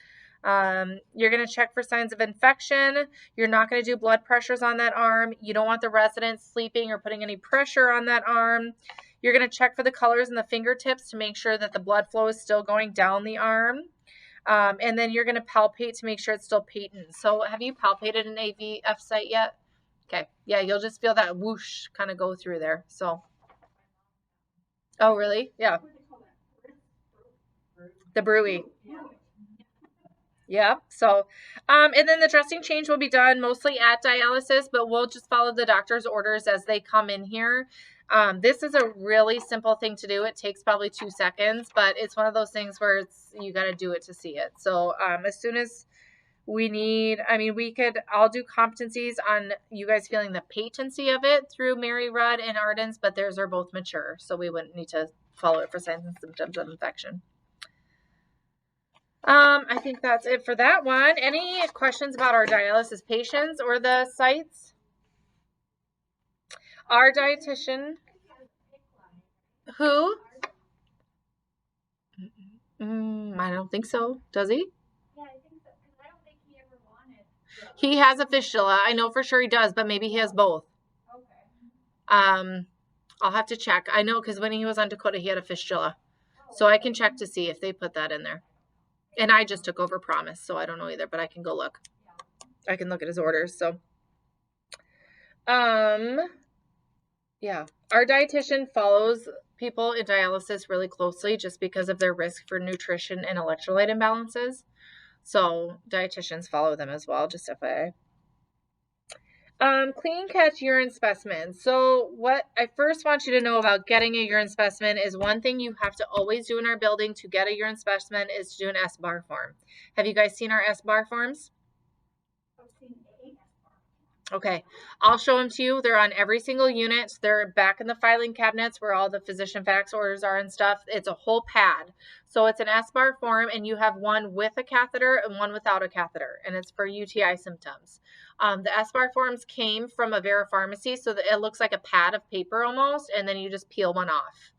You're going to check for signs of infection. You're not going to do blood pressures on that arm. You don't want the residents sleeping or putting any pressure on that arm. You're going to check for the colors in the fingertips to make sure that the blood flow is still going down the arm. And then you're going to palpate to make sure it's still patent. So have you palpated an AVF site yet? Okay. Yeah, you'll just feel that whoosh kind of go through there. So. Oh, really? Yeah. The Brewy. Yeah. So, and then the dressing change will be done mostly at dialysis, but we'll just follow the doctor's orders as they come in here. This is a really simple thing to do. It takes probably 2 seconds, but it's one of those things where you got to do it to see it. So, as soon as I'll do competencies on you guys feeling the patency of it through Mary Rudd and Arden's, but theirs are both mature, so we wouldn't need to follow it for signs and symptoms of infection. I think that's it for that one. Any questions about our dialysis patients or the sites? Our dietitian. Who? I don't think so. Does he? Yeah, I think so, because I don't think he ever wanted. He has a fistula. I know for sure he does, but maybe he has both. Okay. I'll have to check. I know because when he was on Dakota, he had a fistula. So I can check to see if they put that in there. And I just took over Promise, so I don't know either, but I can go look. I can look at his orders. So, yeah. Our dietitian follows people in dialysis really closely just because of their risk for nutrition and electrolyte imbalances. So dietitians follow them as well, just FYI. Clean catch urine specimen. So what I first want you to know about getting a urine specimen is one thing you have to always do in our building to get a urine specimen is to do an S-bar form. Have you guys seen our S-bar forms? Okay, I'll show them to you. They're on every single unit. They're back in the filing cabinets where all the physician fax orders are and stuff. It's a whole pad. So it's an S-bar form, and you have one with a catheter and one without a catheter, and it's for UTI symptoms. The S-bar forms came from a Vera pharmacy, so that it looks like a pad of paper almost, and then you just peel one off.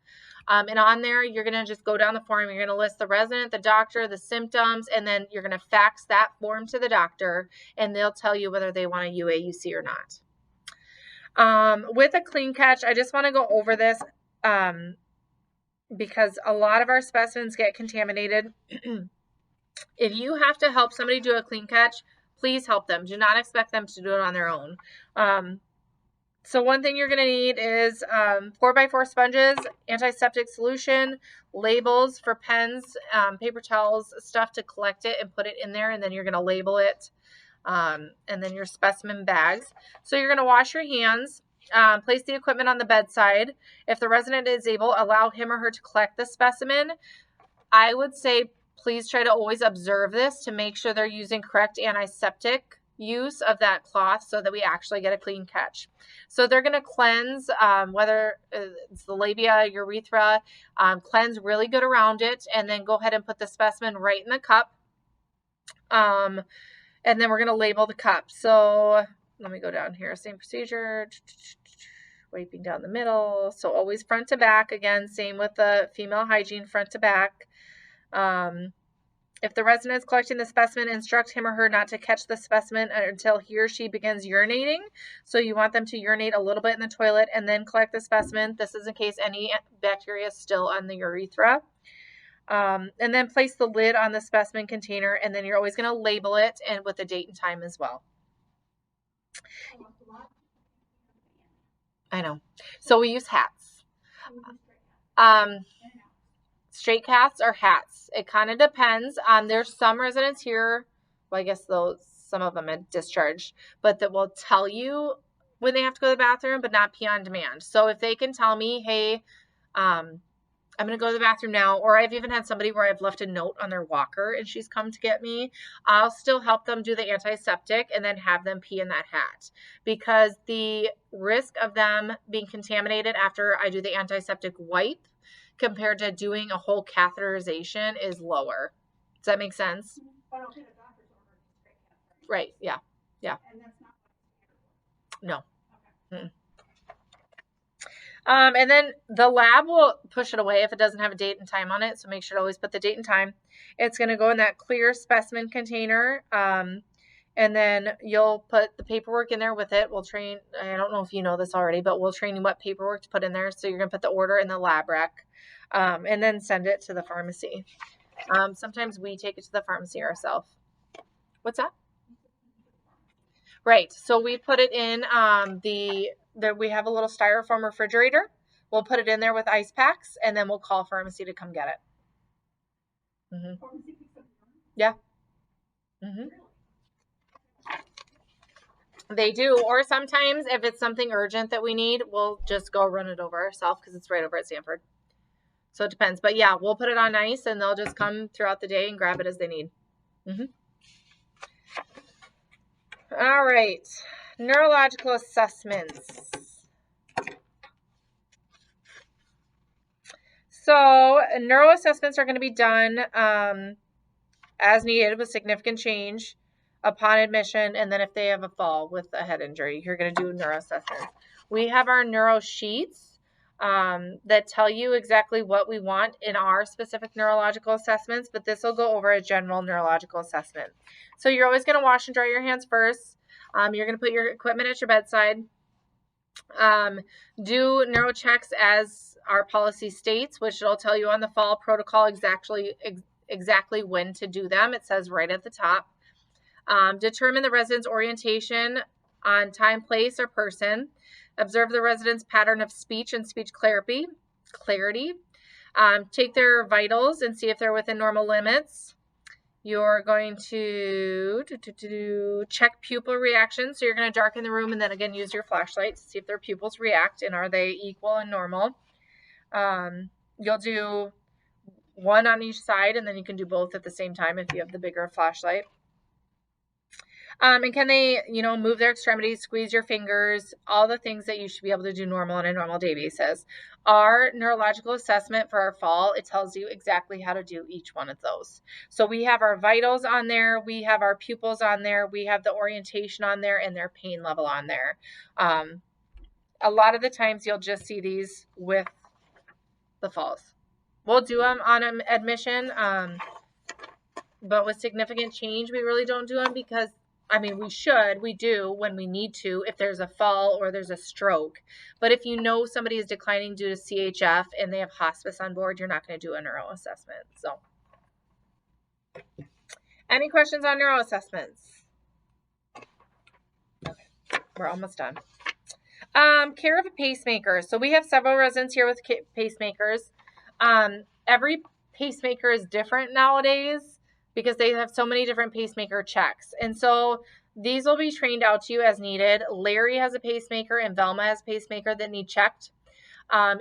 And on there, you're going to just go down the form. You're going to list the resident, the doctor, the symptoms, and then you're going to fax that form to the doctor, and they'll tell you whether they want a UAUC or not. With a clean catch, I just want to go over this because a lot of our specimens get contaminated. If you have to help somebody do a clean catch, please help them. Do not expect them to do it on their own. So one thing you're going to need is 4x4 sponges, antiseptic solution, labels for pens, paper towels, stuff to collect it and put it in there, and then you're going to label it, and then your specimen bags. So you're going to wash your hands, place the equipment on the bedside. If the resident is able, allow him or her to collect the specimen. I would say please try to always observe this to make sure they're using correct antiseptic use of that cloth so that we actually get a clean catch. So they're going to cleanse, whether it's the labia, urethra, cleanse really good around it, and then go ahead and put the specimen right in the cup. And then we're going to label the cup. So let me go down here. Same procedure. Wiping down the middle. So always front to back. Again, same with the female hygiene, front to back. If the resident is collecting the specimen, instruct him or her not to catch the specimen until he or she begins urinating. So you want them to urinate a little bit in the toilet and then collect the specimen. This is in case any bacteria is still on the urethra. And then place the lid on the specimen container, and then you're always going to label it and with the date and time as well. I know. So we use hats. Straight hats or hats. It kind of depends. There's some residents here, well, I guess some of them had discharged, but that will tell you when they have to go to the bathroom, but not pee on demand. So if they can tell me, hey, I'm going to go to the bathroom now, or I've even had somebody where I've left a note on their walker and she's come to get me, I'll still help them do the antiseptic and then have them pee in that hat, because the risk of them being contaminated after I do the antiseptic wipe compared to doing a whole catheterization is lower. Does that make sense? Right. Yeah. Yeah. No. Okay. And then the lab will push it away if it doesn't have a date and time on it. So make sure to always put the date and time. It's going to go in that clear specimen container. And then you'll put the paperwork in there with it. We'll train, I don't know if you know this already, but we'll train you what paperwork to put in there. So you're going to put the order in the lab rack. And then send it to the pharmacy. Sometimes we take it to the pharmacy ourselves. What's that? Right. So we put it in we have a little styrofoam refrigerator. We'll put it in there with ice packs, and then we'll call pharmacy to come get it. Mm-hmm. Yeah. Mm-hmm. They do. Or sometimes if it's something urgent that we need, we'll just go run it over ourselves because it's right over at Sanford. So it depends. But yeah, we'll put it on ice and they'll just come throughout the day and grab it as they need. Mm-hmm. All right. Neurological assessments. So neuro assessments are going to be done as needed with significant change upon admission. And then if they have a fall with a head injury, you're going to do neuro assessments. We have our neuro sheets that tell you exactly what we want in our specific neurological assessments, but this will go over a general neurological assessment. So you're always going to wash and dry your hands first. You're going to put your equipment at your bedside. Do neuro checks as our policy states, which it'll tell you on the fall protocol exactly when to do them. It says right at the top. Determine the resident's orientation on time, place, or person. Observe the resident's pattern of speech and speech clarity. Take their vitals and see if they're within normal limits. You're going to check pupil reaction. So you're going to darken the room and then again use your flashlight to see if their pupils react and are they equal and normal. You'll do one on each side and then you can do both at the same time if you have the bigger flashlight. And can they, move their extremities, squeeze your fingers, all the things that you should be able to do normal on a normal day basis. Our neurological assessment for our fall, it tells you exactly how to do each one of those. So we have our vitals on there, we have our pupils on there, we have the orientation on there, and their pain level on there. A lot of the times you'll just see these with the falls. We'll do them on admission, but with significant change, we really don't do them because we do when we need to, if there's a fall or there's a stroke. But if you know somebody is declining due to CHF and they have hospice on board, you're not going to do a neuro assessment. So, any questions on neuro assessments? Okay, we're almost done. Care of a pacemaker. So we have several residents here with pacemakers. Every pacemaker is different nowadays because they have so many different pacemaker checks. And so these will be trained out to you as needed. Larry has a pacemaker and Velma has a pacemaker that need checked.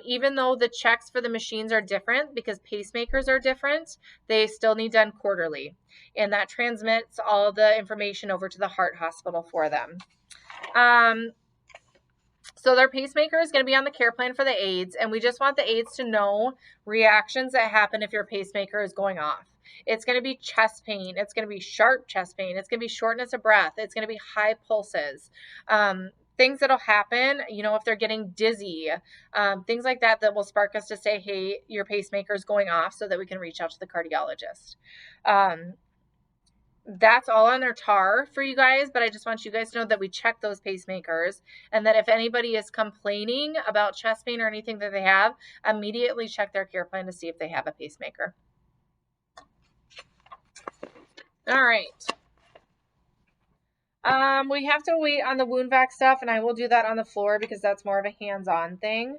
Even though the checks for the machines are different because pacemakers are different, they still need done quarterly. And that transmits all the information over to the heart hospital for them. So their pacemaker is going to be on the care plan for the aides, and we just want the aides to know reactions that happen if your pacemaker is going off. It's going to be chest pain. It's going to be sharp chest pain. It's going to be shortness of breath. It's going to be high pulses. Things that'll happen, if they're getting dizzy, things like that will spark us to say, hey, your pacemaker is going off so that we can reach out to the cardiologist. That's all on their TAR for you guys, but I just want you guys to know that we check those pacemakers and that if anybody is complaining about chest pain or anything that they have, immediately check their care plan to see if they have a pacemaker. All right. We have to wait on the wound vac stuff, and I will do that on the floor because that's more of a hands-on thing.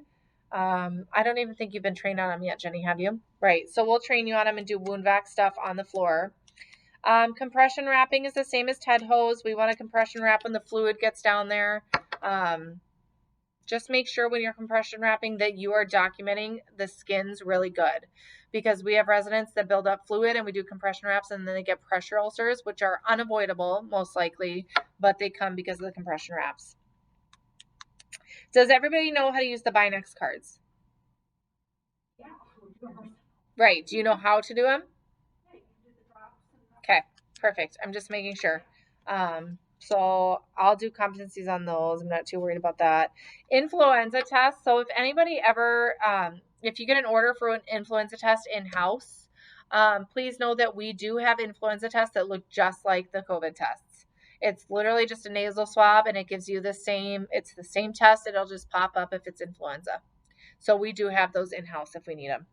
I don't even think you've been trained on them yet, Jenny, have you? Right, so we'll train you on them and do wound vac stuff on the floor. Compression wrapping is the same as TED hose. We want to compression wrap when the fluid gets down there. Just make sure when you're compression wrapping that you are documenting the skins really good, because we have residents that build up fluid and we do compression wraps and then they get pressure ulcers, which are unavoidable most likely, but they come because of the compression wraps. Does everybody know how to use the Binex cards? Yeah. Right. Do you know how to do them? Okay, perfect. I'm just making sure. So I'll do competencies on those. I'm not too worried about that. Influenza test. So if anybody ever, if you get an order for an influenza test in-house, please know that we do have influenza tests that look just like the COVID tests. It's literally just a nasal swab and it gives you it's the same test. It'll just pop up if it's influenza. So we do have those in-house if we need them.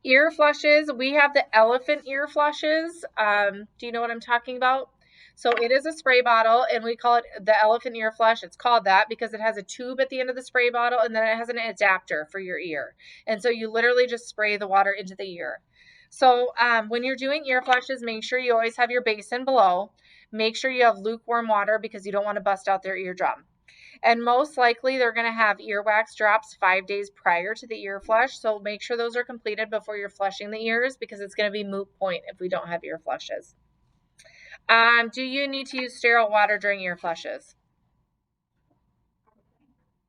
Ear flushes, we have the elephant ear flushes. Do you know what I'm talking about? So it is a spray bottle and we call it the elephant ear flush. It's called that because it has a tube at the end of the spray bottle and then it has an adapter for your ear. And so you literally just spray the water into the ear. So when you're doing ear flushes, make sure you always have your basin below. Make sure you have lukewarm water because you don't want to bust out their eardrum. And most likely they're going to have earwax drops 5 days prior to the ear flush. So make sure those are completed before you're flushing the ears because it's going to be moot point if we don't have ear flushes. Do you need to use sterile water during ear flushes?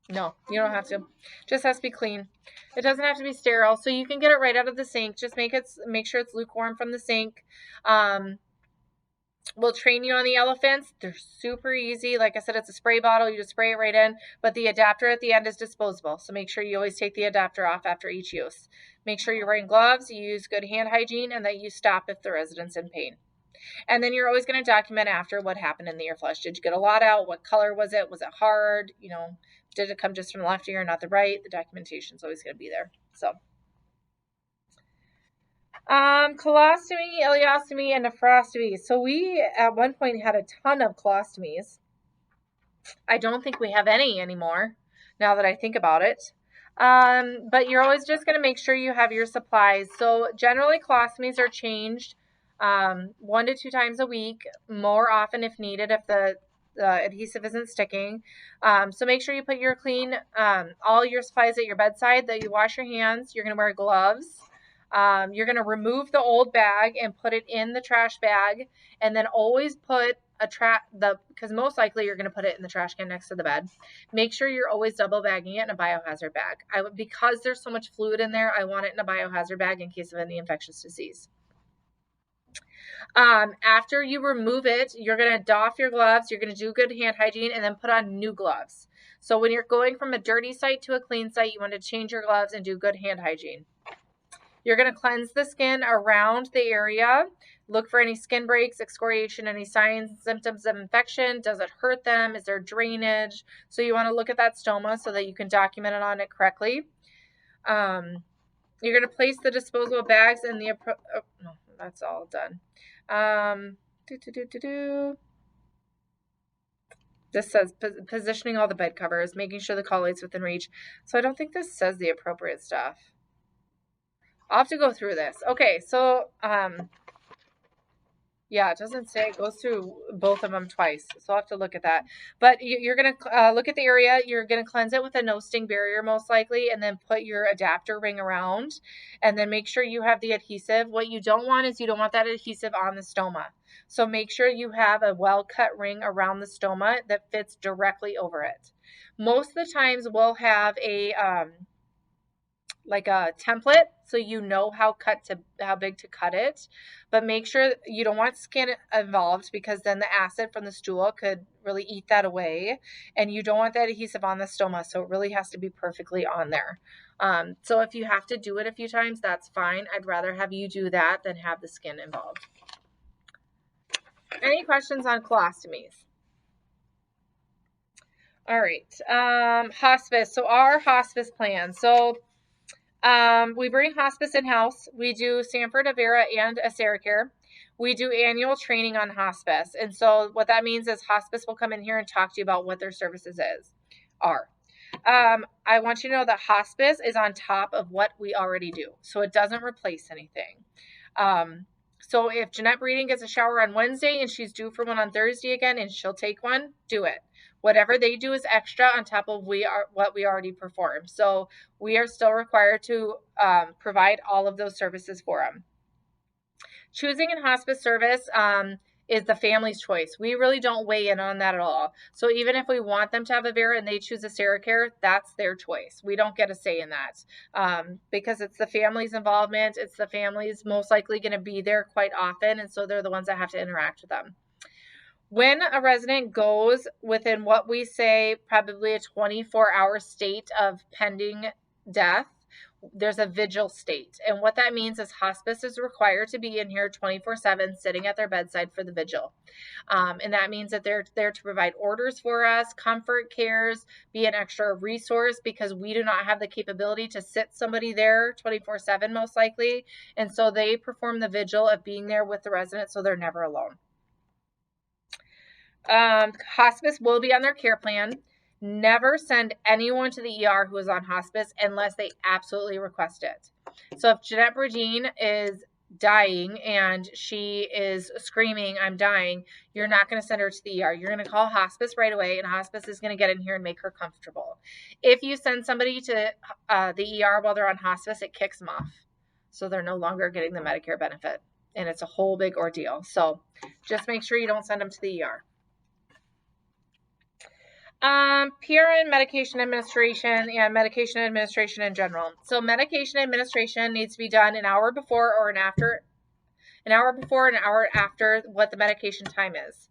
No, you don't have to. Just has to be clean. It doesn't have to be sterile. So you can get it right out of the sink. Just make sure it's lukewarm from the sink. We'll train you on the elephants. They're super easy. Like I said, it's a spray bottle. You just spray it right in, but the adapter at the end is disposable. So make sure you always take the adapter off after each use. Make sure you're wearing gloves, you use good hand hygiene, and that you stop if the resident's in pain. And then you're always going to document after what happened in the ear flush. Did you get a lot out? What color was it? Was it hard? Did it come just from the left ear, not the right? The documentation is always going to be there. So, colostomy, ileostomy, and nephrostomy. So we at one point had a ton of colostomies. I don't think we have any anymore now that I think about it. But you're always just going to make sure you have your supplies. So generally colostomies are changed 1 to 2 times a week, more often if needed, if the adhesive isn't sticking. So make sure you put your all your supplies at your bedside, that you wash your hands. You're going to wear gloves. You're going to remove the old bag and put it in the trash bag, and then always put because most likely you're going to put it in the trash can next to the bed. Make sure you're always double bagging it in a biohazard bag. Because there's so much fluid in there, I want it in a biohazard bag in case of any infectious disease. After you remove it, you're going to doff your gloves, you're going to do good hand hygiene, and then put on new gloves. So when you're going from a dirty site to a clean site, you want to change your gloves and do good hand hygiene. You're going to cleanse the skin around the area. Look for any skin breaks, excoriation, any signs, symptoms of infection. Does it hurt them? Is there drainage? So you want to look at that stoma so that you can document it on it correctly. You're going to place the disposable bags in the no, that's all done. This says positioning all the bed covers, making sure the collat's within reach. So I don't think this says the appropriate stuff. I'll have to go through this. Okay, so yeah, it doesn't say. It goes through both of them twice, so I'll have to look at that. But you're going to look at the area. You're going to cleanse it with a no-sting barrier most likely, and then put your adapter ring around, and then make sure you have the adhesive. What you don't want is you don't want that adhesive on the stoma. So make sure you have a well-cut ring around the stoma that fits directly over it. Most of the times we'll have like a template so you know how big to cut it, but make sure you don't want skin involved because then the acid from the stool could really eat that away, and you don't want that adhesive on the stoma, so it really has to be perfectly on there. So if you have to do it a few times, that's fine. I'd rather have you do that than have the skin involved. Any questions on colostomies? All right. Hospice. So our hospice plan. So we bring hospice in-house. We do Sanford, Avera, and AseraCare. We do annual training on hospice. And so what that means is hospice will come in here and talk to you about what their services are. I want you to know that hospice is on top of what we already do. So it doesn't replace anything. So if Jeanette Breeding gets a shower on Wednesday and she's due for one on Thursday again and she'll take one, do it. Whatever they do is extra on top of what we already perform. So we are still required to provide all of those services for them. Choosing a hospice service is the family's choice. We really don't weigh in on that at all. So even if we want them to have Avera and they choose AseraCare, that's their choice. We don't get a say in that because it's the family's involvement. It's the family's most likely going to be there quite often, and so they're the ones that have to interact with them. When a resident goes within what we say probably a 24-hour state of pending death, there's a vigil state. And what that means is hospice is required to be in here 24/7 sitting at their bedside for the vigil. And that means that they're there to provide orders for us, comfort cares, be an extra resource because we do not have the capability to sit somebody there 24/7 most likely. And so they perform the vigil of being there with the resident so they're never alone. Hospice will be on their care plan. Never send anyone to the ER who is on hospice unless they absolutely request it. So if Jeanette Bradine is dying and she is screaming, "I'm dying," you're not going to send her to the ER. You're going to call hospice right away, and hospice is going to get in here and make her comfortable. If you send somebody to the ER while they're on hospice, it kicks them off. So they're no longer getting the Medicare benefit, and it's a whole big ordeal. So just make sure you don't send them to the ER. PRN medication administration and medication administration in general. So medication administration needs to be done an hour before or an hour after what the medication time is.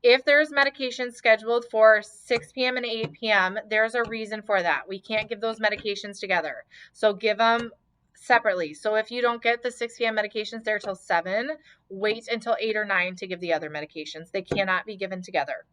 If there's medication scheduled for 6 p.m. and 8 p.m., there's a reason for that. We can't give those medications together. So give them separately. So if you don't get the 6 p.m. medications there till 7, wait until 8 or 9 to give the other medications. They cannot be given together.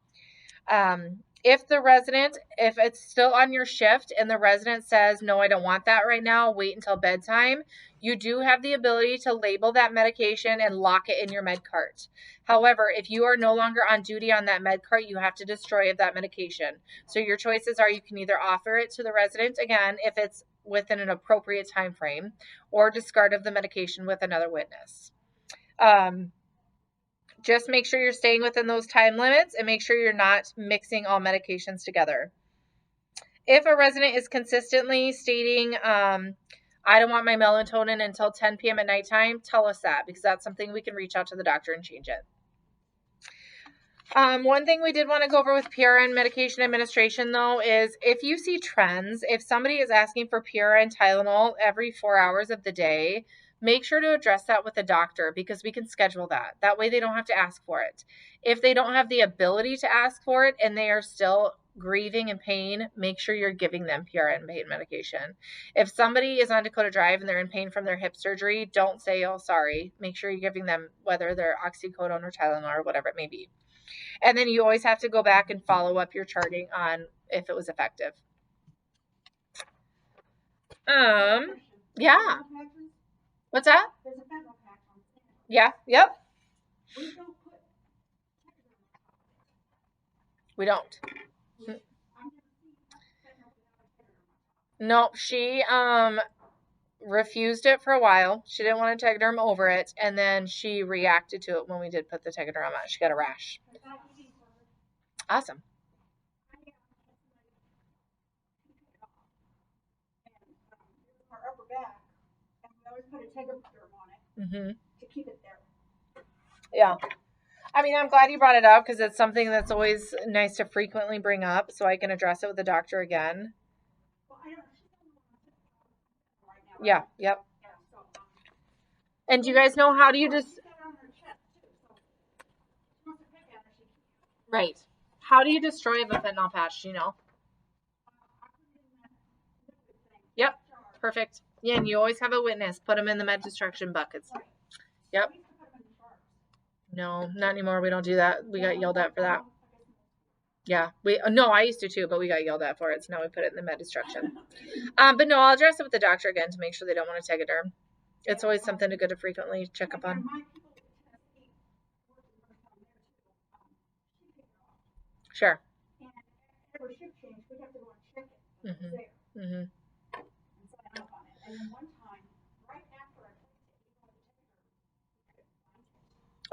If it's still on your shift and the resident says, no, I don't want that right now, wait until bedtime, you do have the ability to label that medication and lock it in your med cart. However, if you are no longer on duty on that med cart, you have to destroy that medication. So your choices are, you can either offer it to the resident again if it's within an appropriate time frame, or discard of the medication with another witness. Just make sure you're staying within those time limits and make sure you're not mixing all medications together. If a resident is consistently stating, I don't want my melatonin until 10 p.m. at nighttime, tell us that, because that's something we can reach out to the doctor and change it. One thing we did want to go over with PRN medication administration, though, is if you see trends, if somebody is asking for PRN Tylenol every 4 hours of the day, make sure to address that with the doctor, because we can schedule that. That way they don't have to ask for it. If they don't have the ability to ask for it and they are still grieving and pain, make sure you're giving them PRN pain medication. If somebody is on Dakota Drive and they're in pain from their hip surgery, don't say, oh, sorry. Make sure you're giving them, whether they're oxycodone or Tylenol or whatever it may be. And then you always have to go back and follow up your charting on if it was effective. Yeah. What's that? Yeah, yep. We don't. No, she refused it for a while. She didn't want a Tegaderm over it, and then she reacted to it when we did put the Tegaderm on. She got a rash. Awesome. Mm-hmm. To keep it there. Yeah. I mean, I'm glad you brought it up, because it's something that's always nice to frequently bring up, so I can address it with the doctor again. Yeah, yep. And do you guys know, how do you just... Right. How do you destroy the fentanyl patch, do you know? Yep. Perfect. Yeah, and you always have a witness. Put them in the med destruction buckets. Yep. No, not anymore. We don't do that. We got yelled at for that. Yeah. No, I used to too, but we got yelled at for it, so now we put it in the med destruction. But no, I'll address it with the doctor again to make sure they don't want to Tegaderm. It's always something good to frequently check up on. Sure. Mm-hmm. Mm-hmm.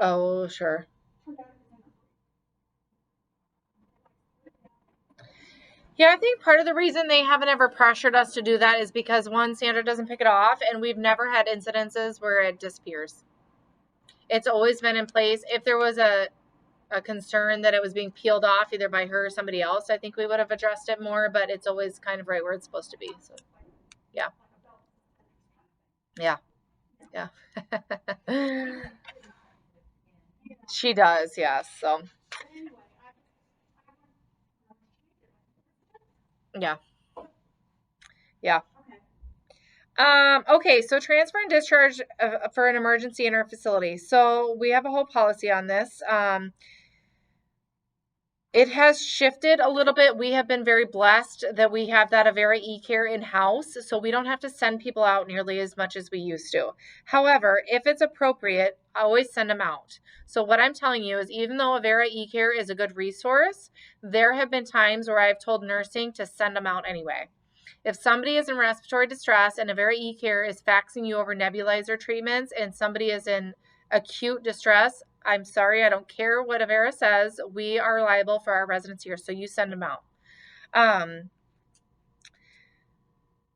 Oh, sure. Yeah, I think part of the reason they haven't ever pressured us to do that is because, one, Sandra doesn't pick it off, and we've never had incidences where it disappears. It's always been in place. If there was a concern that it was being peeled off either by her or somebody else, I think we would have addressed it more, but it's always kind of right where it's supposed to be. So, yeah. Yeah. Yeah. She does, yes. So, yeah. Yeah. Okay, so transfer and discharge for an emergency in our facility. So we have a whole policy on this. It has shifted a little bit. We have been very blessed that we have that Avera e-care in-house, so we don't have to send people out nearly as much as we used to. However, if it's appropriate, I always send them out. So what I'm telling you is, even though Avera e-care is a good resource, there have been times where I've told nursing to send them out anyway. If somebody is in respiratory distress and Avera e-care is faxing you over nebulizer treatments and somebody is in acute distress, I'm sorry, I don't care what Avera says. We are liable for our residents here, so you send them out.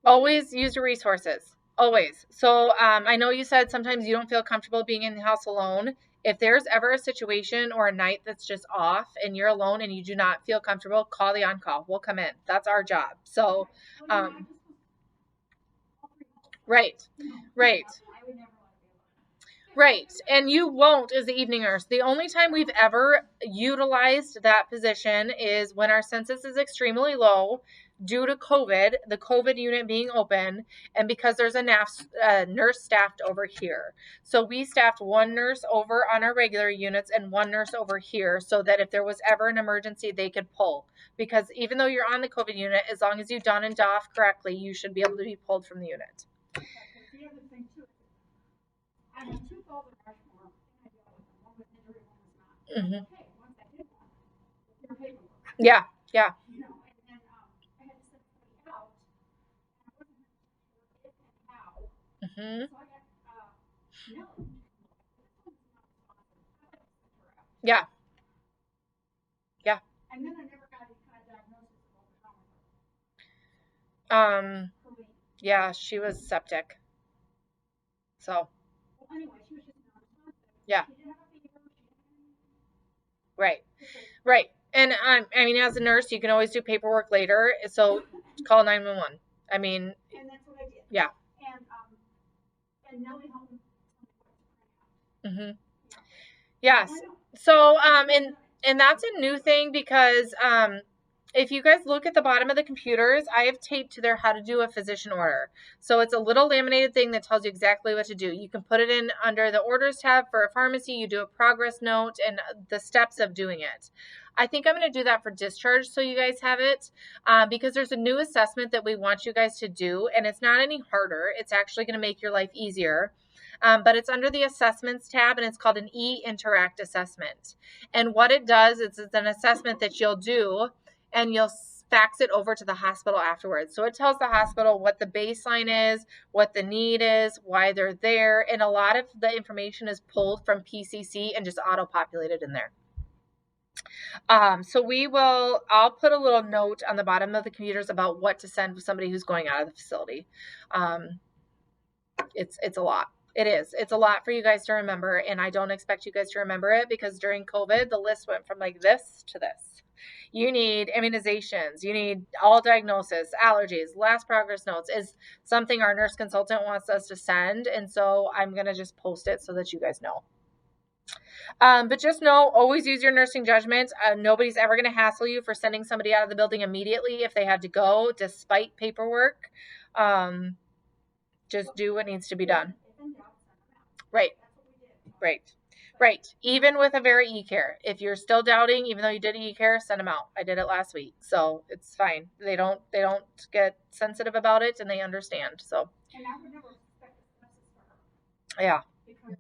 Always use your resources. Always. So I know you said sometimes you don't feel comfortable being in the house alone. If there's ever a situation or a night that's just off and you're alone and you do not feel comfortable, call the on-call. We'll come in. That's our job. So, right. Right. And you won't as the evening nurse. The only time we've ever utilized that position is when our census is extremely low. due to COVID, the COVID unit being open, and because there's a nurse staffed over here. So we staffed one nurse over on our regular units and one nurse over here so that if there was ever an emergency, they could pull. Because even though you're on the COVID unit, as long as you don and doff correctly, you should be able to be pulled from the unit. The other thing too, I have two calls in Rushmore. I deal with them. One was injury, one was not. Mm-hmm. Okay, once I did one, your paperwork. Yeah, yeah. You know, and I had to send somebody out, and I wasn't sure if and how. Mm-hmm. So I got Millie. Yeah. Yeah. And then I never got any kind of diagnosis of what was wrong with her. For me. Yeah, she was septic. So. Well, anyway, she was just non-responsive. Yeah. She didn't have a fever. Right. Right. And I mean, as a nurse, you can always do paperwork later. So call 911. I mean. And that's what I did. Yeah. And Nellie helped me. Mm-hmm. Yes. So and that's a new thing because if you guys look at the bottom of the computers, I have taped to there how to do a physician order. So it's a little laminated thing that tells you exactly what to do. You can put it in under the orders tab for a pharmacy. You do a progress note and the steps of doing it. I think I'm going to do that for discharge so you guys have it because there's a new assessment that we want you guys to do, and it's not any harder. It's actually going to make your life easier. But it's under the assessments tab, and it's called an e-interact assessment. And what it does is it's an assessment that you'll do, and you'll fax it over to the hospital afterwards. So it tells the hospital what the baseline is, what the need is, why they're there, and a lot of the information is pulled from PCC and just auto-populated in there. So I'll put a little note on the bottom of the computers about what to send with somebody who's going out of the facility. It's a lot. It is. It's a lot for you guys to remember, and I don't expect you guys to remember it because during COVID, the list went from like this to this. You need immunizations. You need all diagnosis, allergies, last progress notes is something our nurse consultant wants us to send, and so I'm going to just post it so that you guys know. But just know, always use your nursing judgment. Nobody's ever going to hassle you for sending somebody out of the building immediately if they had to go, despite paperwork. Just do what needs to be done. Right. Right. Right. Even with a very e-care. If you're still doubting, even though you did e-care, send them out. I did it last week. So it's fine. They don't get sensitive about it and they understand. So. And I would never expect this for her. Yeah. Because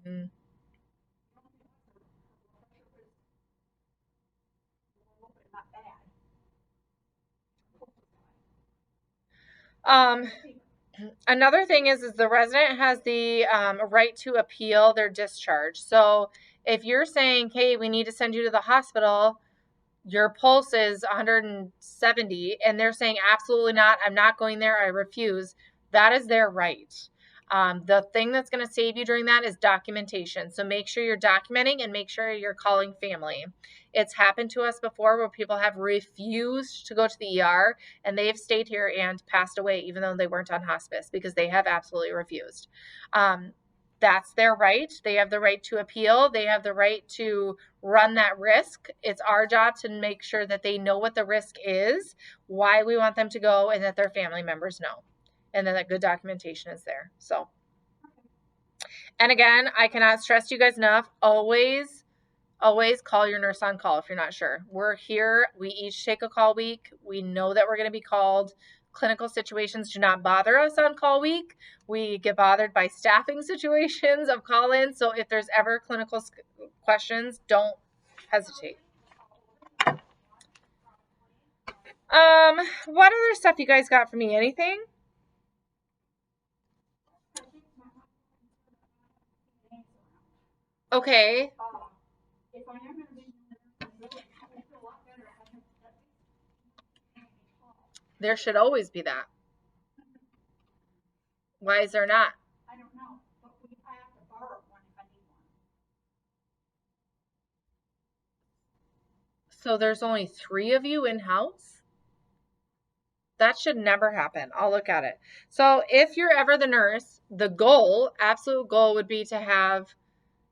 another thing is the resident has the right to appeal their discharge. So if you're saying, hey, we need to send you to the hospital, your pulse is 170, and they're saying, absolutely not, I'm not going there, I refuse, that is their right. The thing that's going to save you during that is documentation. So make sure you're documenting and make sure you're calling family. It's happened to us before where people have refused to go to the ER and they've stayed here and passed away even though they weren't on hospice because they have absolutely refused. That's their right. They have the right to appeal. They have the right to run that risk. It's our job to make sure that they know what the risk is, why we want them to go, and that their family members know. And then that good documentation is there. So, and again, I cannot stress you guys enough. Always call your nurse on call if you're not sure. We're here. We each take a call week. We know that we're going to be called. Clinical situations do not bother us on call week. We get bothered by staffing situations of call-in. So if there's ever clinical questions, don't hesitate. What other stuff you guys got for me? Anything? Okay. There should always be that. Why is there not? I don't know, but I have to borrow one if I need one. So there's only 3 of you in-house? That should never happen. I'll look at it. So if you're ever the nurse, the absolute goal would be to have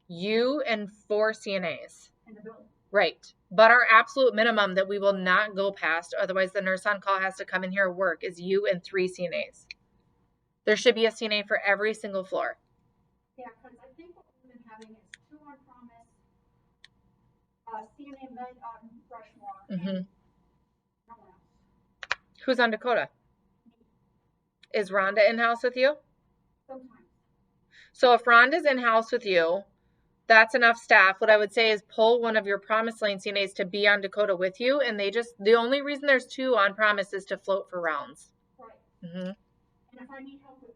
you and 4 CNAs. In the building. Right. But our absolute minimum that we will not go past, otherwise the nurse on call has to come in here and work, is you and 3 CNAs. There should be a CNA for every single floor. Yeah, because I think what we've been having is 2 on Promise, CNA Med on Rushmore, Mm-hmm. and no one else. Who's on Dakota? Is Rhonda in-house with you? Sometimes. So if Rhonda's in-house with you, that's enough staff. What I would say is pull one of your Promise Lane CNAs to be on Dakota with you, and the only reason there's 2 on Promise is to float for rounds. Right. Mm-hmm. And if I need help with